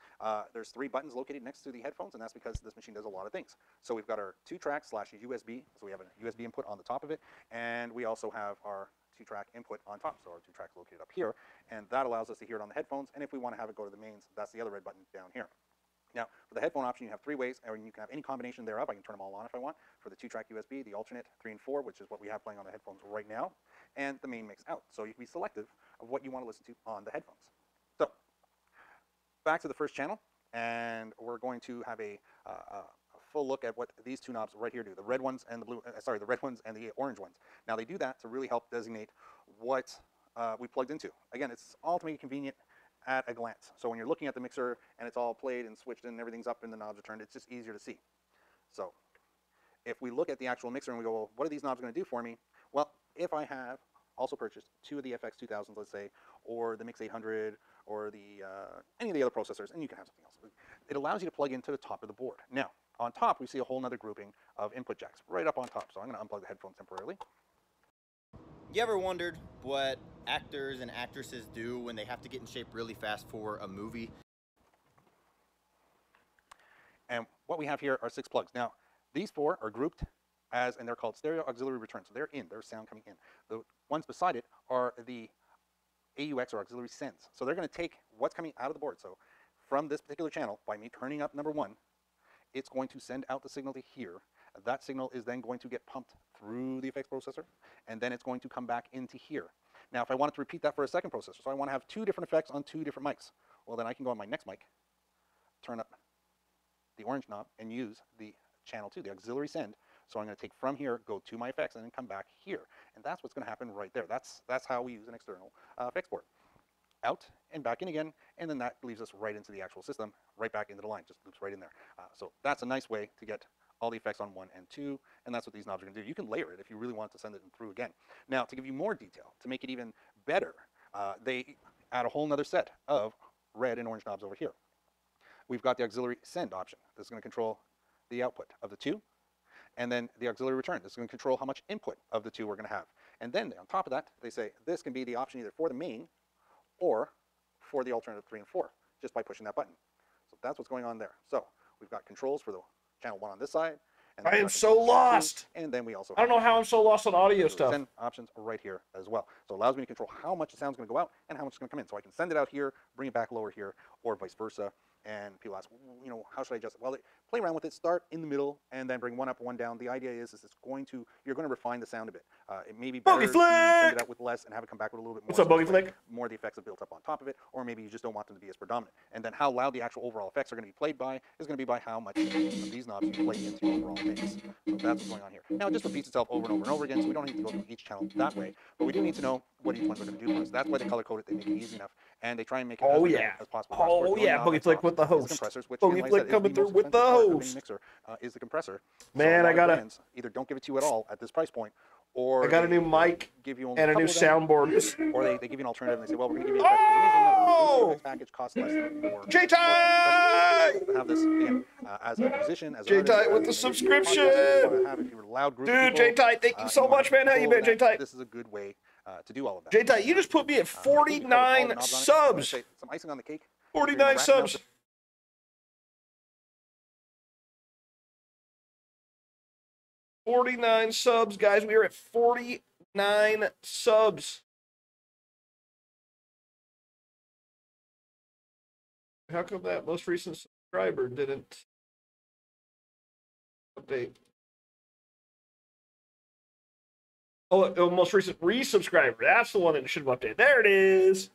There's 3 buttons located next to the headphones, and that's because this machine does a lot of things. So we've got our 2-track / USB, so we have a USB input on the top of it, and we also have our 2-track input on top, so our 2 tracks located up here, and that allows us to hear it on the headphones, and if we want to have it go to the mains, that's the other red button down here. Now, for the headphone option, you have 3 ways, or you can have any combination thereof. I can turn them all on if I want. For the 2-track USB, the alternate 3 and 4, which is what we have playing on the headphones right now, and the main mix out. So you can be selective of what you want to listen to on the headphones. So, back to the first channel, and we're going to have a full look at what these 2 knobs right here do. The red ones and the the red ones and the orange ones. Now, they do that to really help designate what we plugged into. Again, it's all to make it convenient at a glance. So when you're looking at the mixer and it's all played and switched and everything's up and the knobs are turned, it's just easier to see. So if we look at the actual mixer and we go, well, what are these knobs going to do for me? Well, if I have also purchased 2 of the FX 2000s, let's say, or the Mix 800, or the any of the other processors, and you can have something else, it allows you to plug into the top of the board. Now, on top, we see a whole nother grouping of input jacks right up on top. So I'm going to unplug the headphones temporarily. You ever wondered what actors and actresses do when they have to get in shape really fast for a movie? And what we have here are 6 plugs. Now, these 4 are grouped as, and they're called stereo auxiliary return. So they're in, there's sound coming in. The ones beside it are the AUX or auxiliary sends. So they're going to take what's coming out of the board. So from this particular channel, by me turning up number 1, it's going to send out the signal to here. That signal is then going to get pumped through the effects processor, and then it's going to come back into here. Now, if I wanted to repeat that for a second processor, so I want to have 2 different effects on 2 different mics, well, then I can go on my next mic, turn up the orange knob, and use the channel 2, the auxiliary send. So I'm going to take from here, go to my effects, and then come back here. And that's what's going to happen right there. That's how we use an external effects board. Out and back in again, and then that leaves us right into the actual system, right back into the line, just loops right in there. So that's a nice way to get all the effects on 1 and 2, and that's what these knobs are going to do. You can layer it if you really want to send it through again. Now, to give you more detail, to make it even better, they add a whole nother set of red and orange knobs over here. We've got the auxiliary send option. This is going to control the output of the 2, and then the auxiliary return. This is going to control how much input of the 2 we're going to have. And then on top of that, they say this can be the option either for the main or for the alternative 3 and 4, just by pushing that button. So that's what's going on there. So we've got controls for the channel 1 on this side. And I am so lost. 2, and then we also I don't know how I'm so lost on audio stuff. Send options are right here as well. So it allows me to control how much the sound's going to go out and how much is going to come in. So I can send it out here, bring it back lower here, or vice versa. And people ask, you know, how should I adjust it? Well, play around with it. Start in the middle and then bring 1 up, 1 down. The idea is it's going to, you're going to refine the sound a bit. It may be better to send it out with less and have it come back with a little bit more. What's up, Bogey Flick? More of the effects are built up on top of it, or maybe you just don't want them to be as predominant. And then how loud the actual overall effects are going to be played by is going to be by how much of these knobs you play into the overall mix. So that's what's going on here. Now, it just repeats itself over and over and over again, so we don't need to go through each channel that way. But we do need to know what each ones are going to do for us. That's why they color code it. They make it easy enough, and they try and make it as possible. Oh yeah, Boogie Flick with the host. Boogie Flick coming through with the host. Mixer is the compressor. Man, so I got a either don't give it to you at all at this price point, or I got a new mic give you and a new soundboard. Or they give you an alternative and they say, well, we're going to give you an effects. The package costs less for J-Ty! Have this again as a musician, as J-Ty with the subscription. Dude, J-Ty, thank you so much, man. How you been, J-Ty? This is a good way to do all of that. J-Ty, you just put me at 49 subs. Some icing on the cake. 49 subs. 49 subs, guys. We are at 49 subs. How come that most recent subscriber didn't update? Oh, most recent resubscriber. That's the one that should have updated. There it is.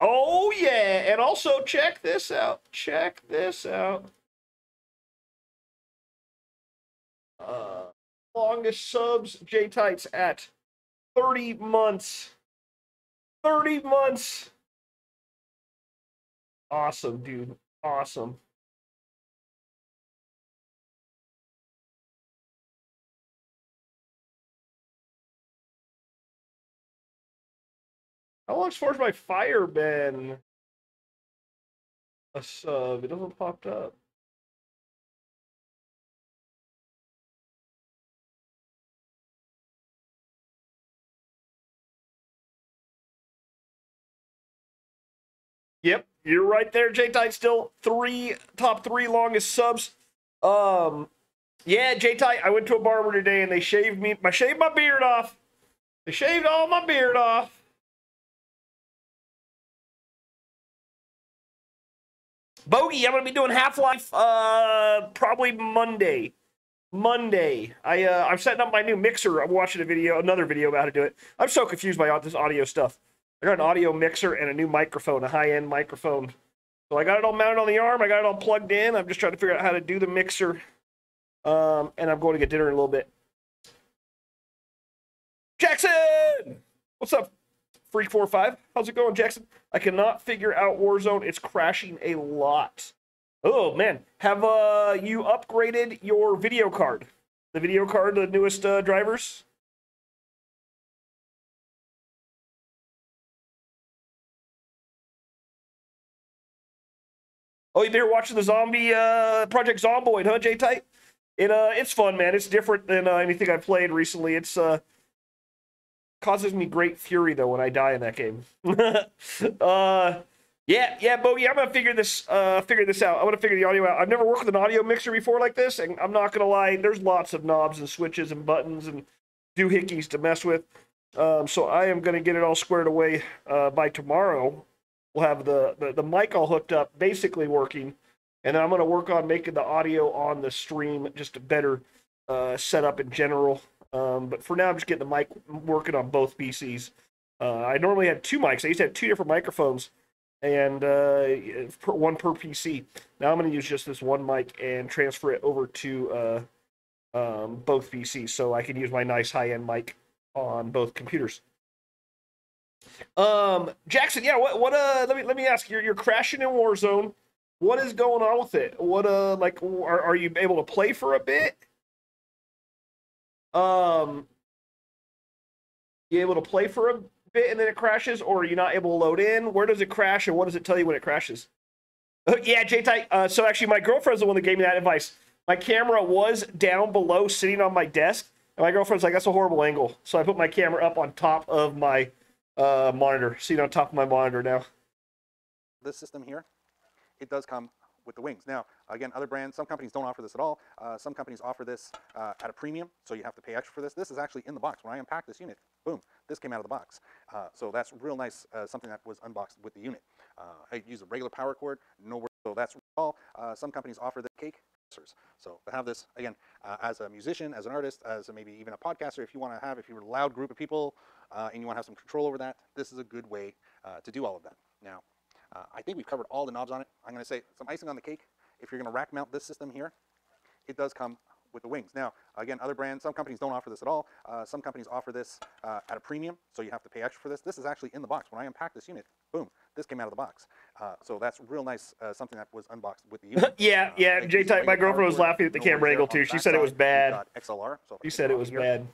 Oh, yeah. And also, check this out. Check this out. Longest subs, J-Tights at 30 months. 30 months. Awesome, dude. Awesome. How long's Forged by Fire been a sub? It doesn't pop up. Yep, you're right there, J-Tite. Still top three longest subs. Yeah, J-Tite, I went to a barber today and they shaved my beard off. They shaved all my beard off. Bogey, I'm gonna be doing Half-Life probably Monday. I'm setting up my new mixer. I'm watching another video about how to do it. I'm so confused by all this audio stuff. I got an audio mixer and a new microphone, a high-end microphone. So I got it all mounted on the arm. I got it all plugged in. I'm just trying to figure out how to do the mixer. And I'm going to get dinner in a little bit. Jackson! What's up, Freak45? How's it going, Jackson? I cannot figure out Warzone. It's crashing a lot. Oh, man. Have you upgraded your video card? The video card, the newest drivers? Oh, you've been watching the zombie Project Zomboid, huh, J-Tight? It's fun, man. It's different than anything I've played recently. It's causes me great fury though when I die in that game. Yeah, Bogey, I'm gonna figure this out. I'm gonna figure the audio out. I've never worked with an audio mixer before like this, and I'm not gonna lie, there's lots of knobs and switches and buttons and doohickeys to mess with. So I am gonna get it all squared away by tomorrow. We'll have the mic all hooked up, basically working, and then I'm gonna work on making the audio on the stream just a better setup in general. But for now, I'm just getting the mic working on both PCs. I normally had two mics. I used to have two different microphones, and one per PC. Now I'm going to use just this one mic and transfer it over to both PCs, so I can use my nice high-end mic on both computers. Jackson, yeah, what let me ask you, you're crashing in Warzone. What is going on with it? What like are you able to play for a bit? You able to play for a bit and then it crashes, or are you not able to load in? Where does it crash, and what does it tell you when it crashes? Yeah, J-Type, so actually my girlfriend's the one that gave me that advice. My camera was down below sitting on my desk, and my girlfriend's like, that's a horrible angle. So I put my camera up on top of my monitor, sitting on top of my monitor now. This system here, it does come with the wings. Now, again, other brands, some companies don't offer this at all. Some companies offer this at a premium, so you have to pay extra for this. This is actually in the box. When I unpacked this unit, boom, this came out of the box. So that's real nice, something that was unboxed with the unit. I use a regular power cord, so that's all. Some companies offer the cake. So to have this, again, as a musician, as an artist, as maybe even a podcaster, if you're a loud group of people and you want to have some control over that, this is a good way to do all of that. Now, I think we've covered all the knobs on it. I'm going to say some icing on the cake. If you're going to rack mount this system here, it does come with the wings. Now, again, other brands, some companies don't offer this at all. Some companies offer this at a premium, so you have to pay extra for this. This is actually in the box. When I unpacked this unit, boom, this came out of the box. So that's real nice, something that was unboxed with the unit. yeah, J-Type, my girlfriend was laughing at the camera angle too. She said it was bad. XLR. She said it was bad.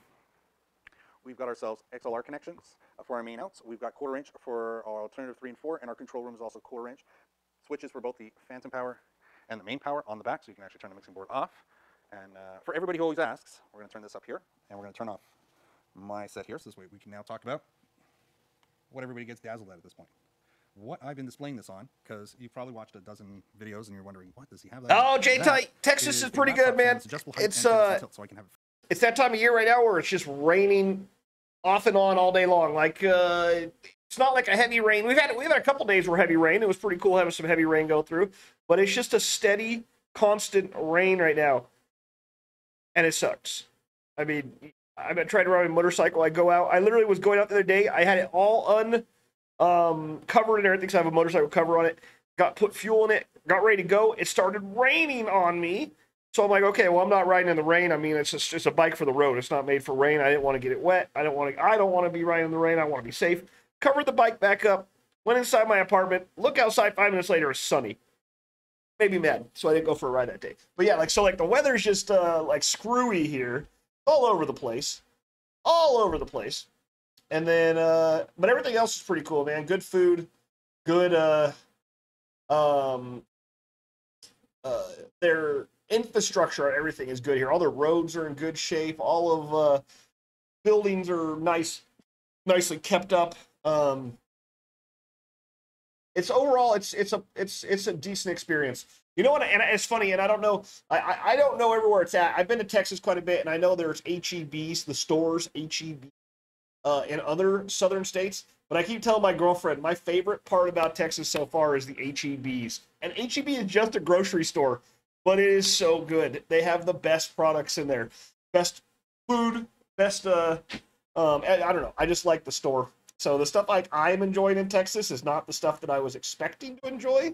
We've got ourselves XLR connections for our main outs. We've got 1/4 inch for our alternative 3 and 4, and our control room is also 1/4 inch. Switches for both the phantom power and the main power on the back, so you can actually turn the mixing board off. And for everybody who always asks, we're going to turn this up here, and we're going to turn off my set here, so this way we can now talk about what everybody gets dazzled at this point. What I've been displaying this on, because you've probably watched a dozen videos and you're wondering, what does he have that? Oh, J-Type, Texas is pretty good, man. It's so I can have it's that time of year right now where it's just raining off and on all day long. Like it's not like a heavy rain. We've had a couple days where heavy rain. It was pretty cool having some heavy rain go through, but it's just a steady, constant rain right now, and it sucks. I mean, I've been trying to ride a motorcycle. I go out. I literally was going out the other day. I had it all covered and everything because I have a motorcycle cover on it. Put fuel in it. Got ready to go. It started raining on me. So I'm like, okay, well, I'm not riding in the rain. I mean, it's a bike for the road. It's not made for rain. I didn't want to get it wet. I don't want to be riding in the rain. I want to be safe. Covered the bike back up. Went inside my apartment. Look outside. 5 minutes later, it's sunny. Made me mad. So I didn't go for a ride that day. But yeah, the weather's just like screwy here, all over the place, And then, but everything else is pretty cool, man. Good food, good. Their infrastructure, everything is good here. All the roads are in good shape. All of buildings are nicely kept up. It's a decent experience. You know what? And it's funny, and I don't know. I don't know everywhere it's at. I've been to Texas quite a bit, and I know there's HEBs, the stores HEB, in other southern states. But I keep telling my girlfriend my favorite part about Texas so far is the HEBs. And HEB is just a grocery store, but it is so good. They have the best products in there, best food, best. I don't know. I just like the store. So the stuff like I'm enjoying in Texas is not the stuff that I was expecting to enjoy.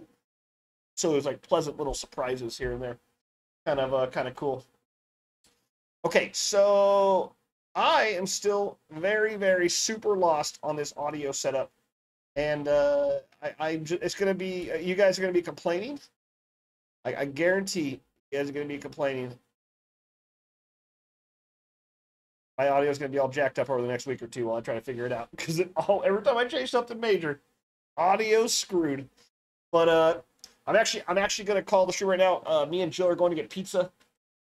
So there's like pleasant little surprises here and there. Kind of cool. Okay, so I am still very, very super lost on this audio setup. And it's going to be, you guys are going to be complaining. I guarantee you guys are going to be complaining. My audio is going to be all jacked up over the next week or two while I try to figure it out. Because every time I change something major, audio's screwed. But I'm actually going to call the stream right now. Me and Jill are going to get pizza.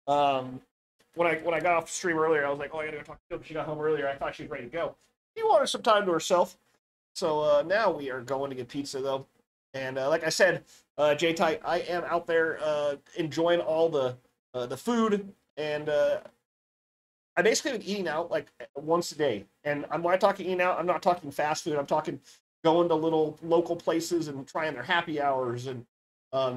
When I got off the stream earlier, I was like, oh, I got to go talk to Jill. She got home earlier. I thought she was ready to go. She wanted some time to herself. So now we are going to get pizza, though. And like I said, J-Type, I am out there enjoying all the food. And I basically been eating out like once a day. And when I talk eating out, I'm not talking fast food. I'm talking going to little local places and trying their happy hours and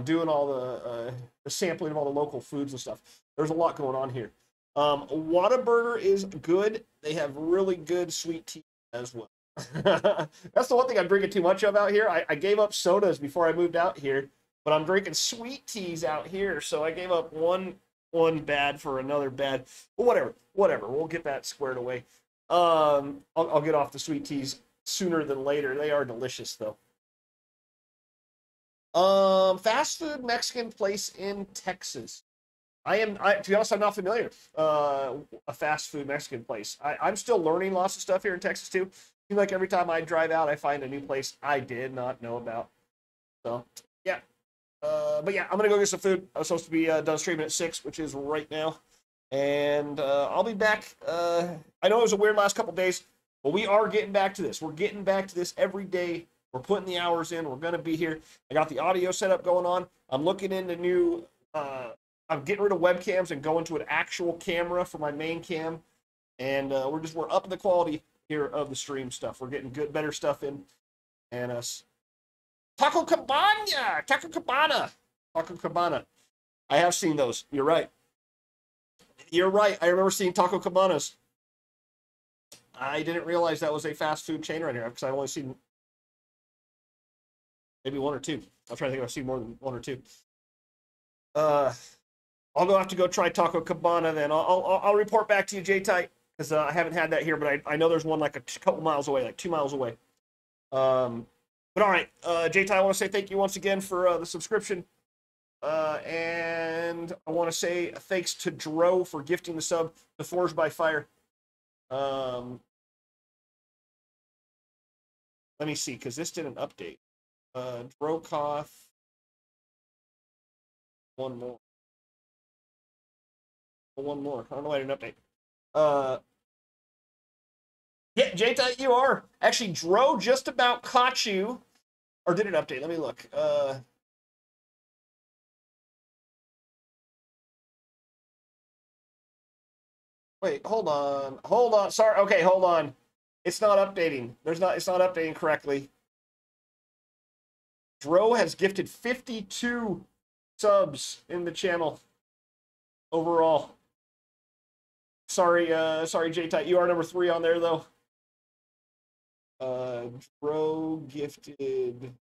doing all the sampling of all the local foods and stuff. There's a lot going on here. Whataburger is good. They have really good sweet tea as well. That's the one thing I'm drinking too much of out here. I gave up sodas before I moved out here, but I'm drinking sweet teas out here. So I gave up one bad for another bad. Well, whatever. We'll get that squared away. I'll get off the sweet teas sooner than later. They are delicious though. Fast food Mexican place in Texas. To be honest, I'm not familiar. A fast food Mexican place. I'm still learning lots of stuff here in Texas too. Seems like every time I drive out, I find a new place I did not know about. So yeah. But yeah, I'm gonna go get some food. I was supposed to be done streaming at 6, which is right now, and I'll be back. I know it was a weird last couple days, but we are getting back to this. We're getting back to this every day. We're putting the hours in. We're gonna be here. I got the audio setup going on. I'm looking into new. I'm getting rid of webcams and going to an actual camera for my main cam, and we're upping the quality here of the stream stuff. We're getting better stuff in, and Taco Cabana. I have seen those. You're right. I remember seeing Taco Cabanas. I didn't realize that was a fast food chain right here because I've only seen maybe one or two. I'm trying to think if I've seen more than one or two. I'll have to go try Taco Cabana then. I'll report back to you, J-Type, because I haven't had that here, but I know there's one like a couple miles away, like 2 miles away. But all right, J-Type, I want to say thank you once again for the subscription. And I want to say thanks to Dro for gifting the sub to Forged by Fire. Let me see, because this didn't update. Drokoth. One more. I don't know why I didn't update. Yeah, J-Type, you are. Actually, Dro just about caught you. Or did it update? Let me look. Wait, hold on. Hold on. Sorry. Okay, hold on. It's not updating. It's not updating correctly. Dro has gifted 52 subs in the channel overall. Sorry, J-Type. You are number 3 on there, though. Dro gifted...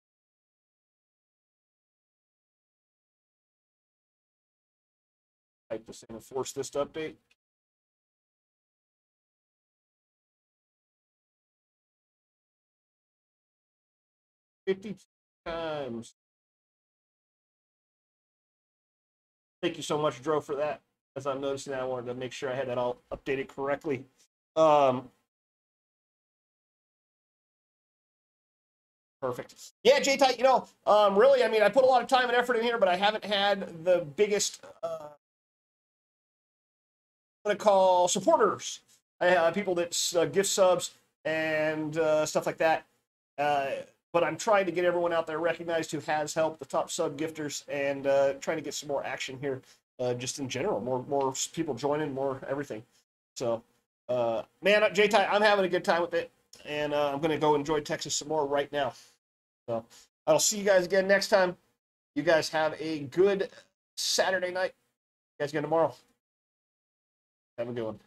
Type this in and force this to update. 52 times. Thank you so much, Dro, for that. As I'm noticing that, I wanted to make sure I had that all updated correctly. Perfect. Yeah, J-Type, you know, really, I mean, I put a lot of time and effort in here, but I haven't had the biggest, what I call supporters. I have people that gift subs and stuff like that. But I'm trying to get everyone out there recognized who has helped, the top sub gifters, and trying to get some more action here, just in general. More people joining, more everything. So, man, J-Type, I'm having a good time with it, and I'm going to go enjoy Texas some more right now. So, I'll see you guys again next time. You guys have a good Saturday night. You guys again tomorrow. Have a good one.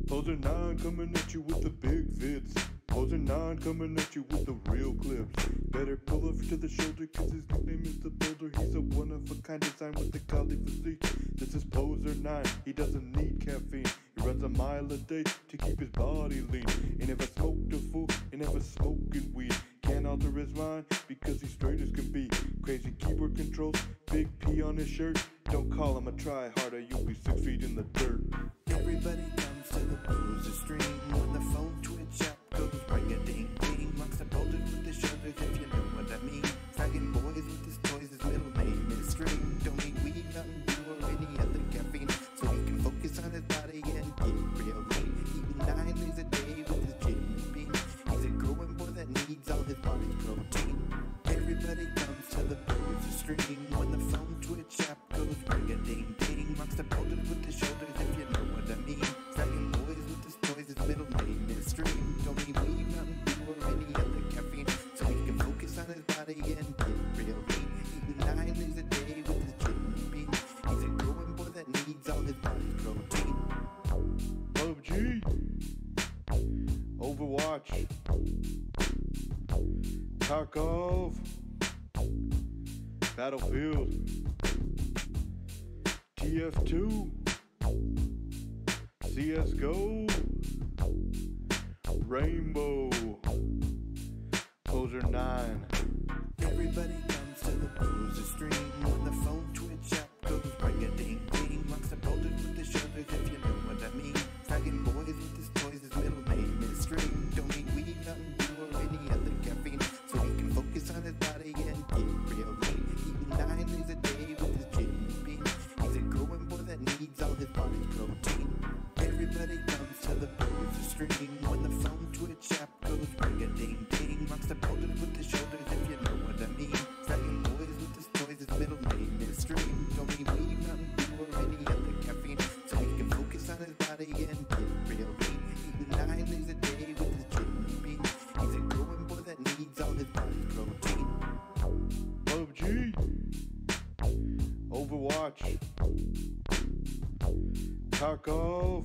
PoSeR 9 coming at you with the big vids. PoSeR 9 coming at you with the real clips. Better pull up to the shoulder cause his nickname is the Boulder. He's a one-of-a-kind design with the golly physique. This is PoSeR 9, he doesn't need caffeine. He runs a mile a day to keep his body lean. He never smoked a fool, he never smoking weed. Can't alter his mind because he's straight as can be. Crazy keyboard controls, big P on his shirt. Don't call him a try-harder, you'll be 6 feet in the dirt. Everybody comes to the PoSeR stream when the phone twitch app goes ring-a-ding-ding. Rocks the boulders with the shoulders, if you know what I mean. Fragging boys with his toys, his middle name is Stream. Don't need weed, nothing do or any other caffeine, so he can focus on his body and get real lean. Eating 9 meals a day with his kidney beans. He's a growing boy that needs all his body's protein. Everybody comes to the PoSeR stream when the phone twitch app goes ring-a-ding-ding. Rocks the boulders with the shoulders, if you know what I mean. Fragging boys with his toys, his middle name is Stream. Don't need weed, nothing do or any other caffeine, so he can focus on his body and get real lean. Eating 9 meals a day with his kidney beans. He's a growing boy that needs all his body's protein. PUBG, Overwatch, Tarkov, Battlefield, TF2, CSGO, Rainbow, PoSeR 9. Everybody comes to the PoSeR stream when the phone twitch app goes ring-a-ding-ding. Rocks the boulders with the shoulders, if you know what I mean. Fragging boys with his toys, his middle name is Stream. Don't need weed, nothing do or any other caffeine, so he can focus on his body and get real lean. Eating 9 meals a day with his kidney beans. He's a growing boy that needs all his body's protein. Everybody comes to the PoSeR stream when the phone twitch app goes ring-a-ding-ding. Rocks the boulders with the shoulders, if you know what I mean. Fragging boys with his toys, his middle name is Stream. Don't need weed, nothing do or any other caffeine, so he can focus on his body and get real lean. Eating 9 meals a day with his kidney beans. He's a growing boy that needs all his body's protein. PUBG, Overwatch, Tarkov,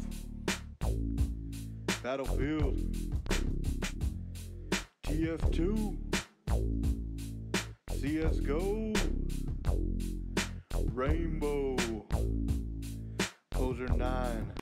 Battlefield, TF2, CSGO, Rainbow, PoSeR 9.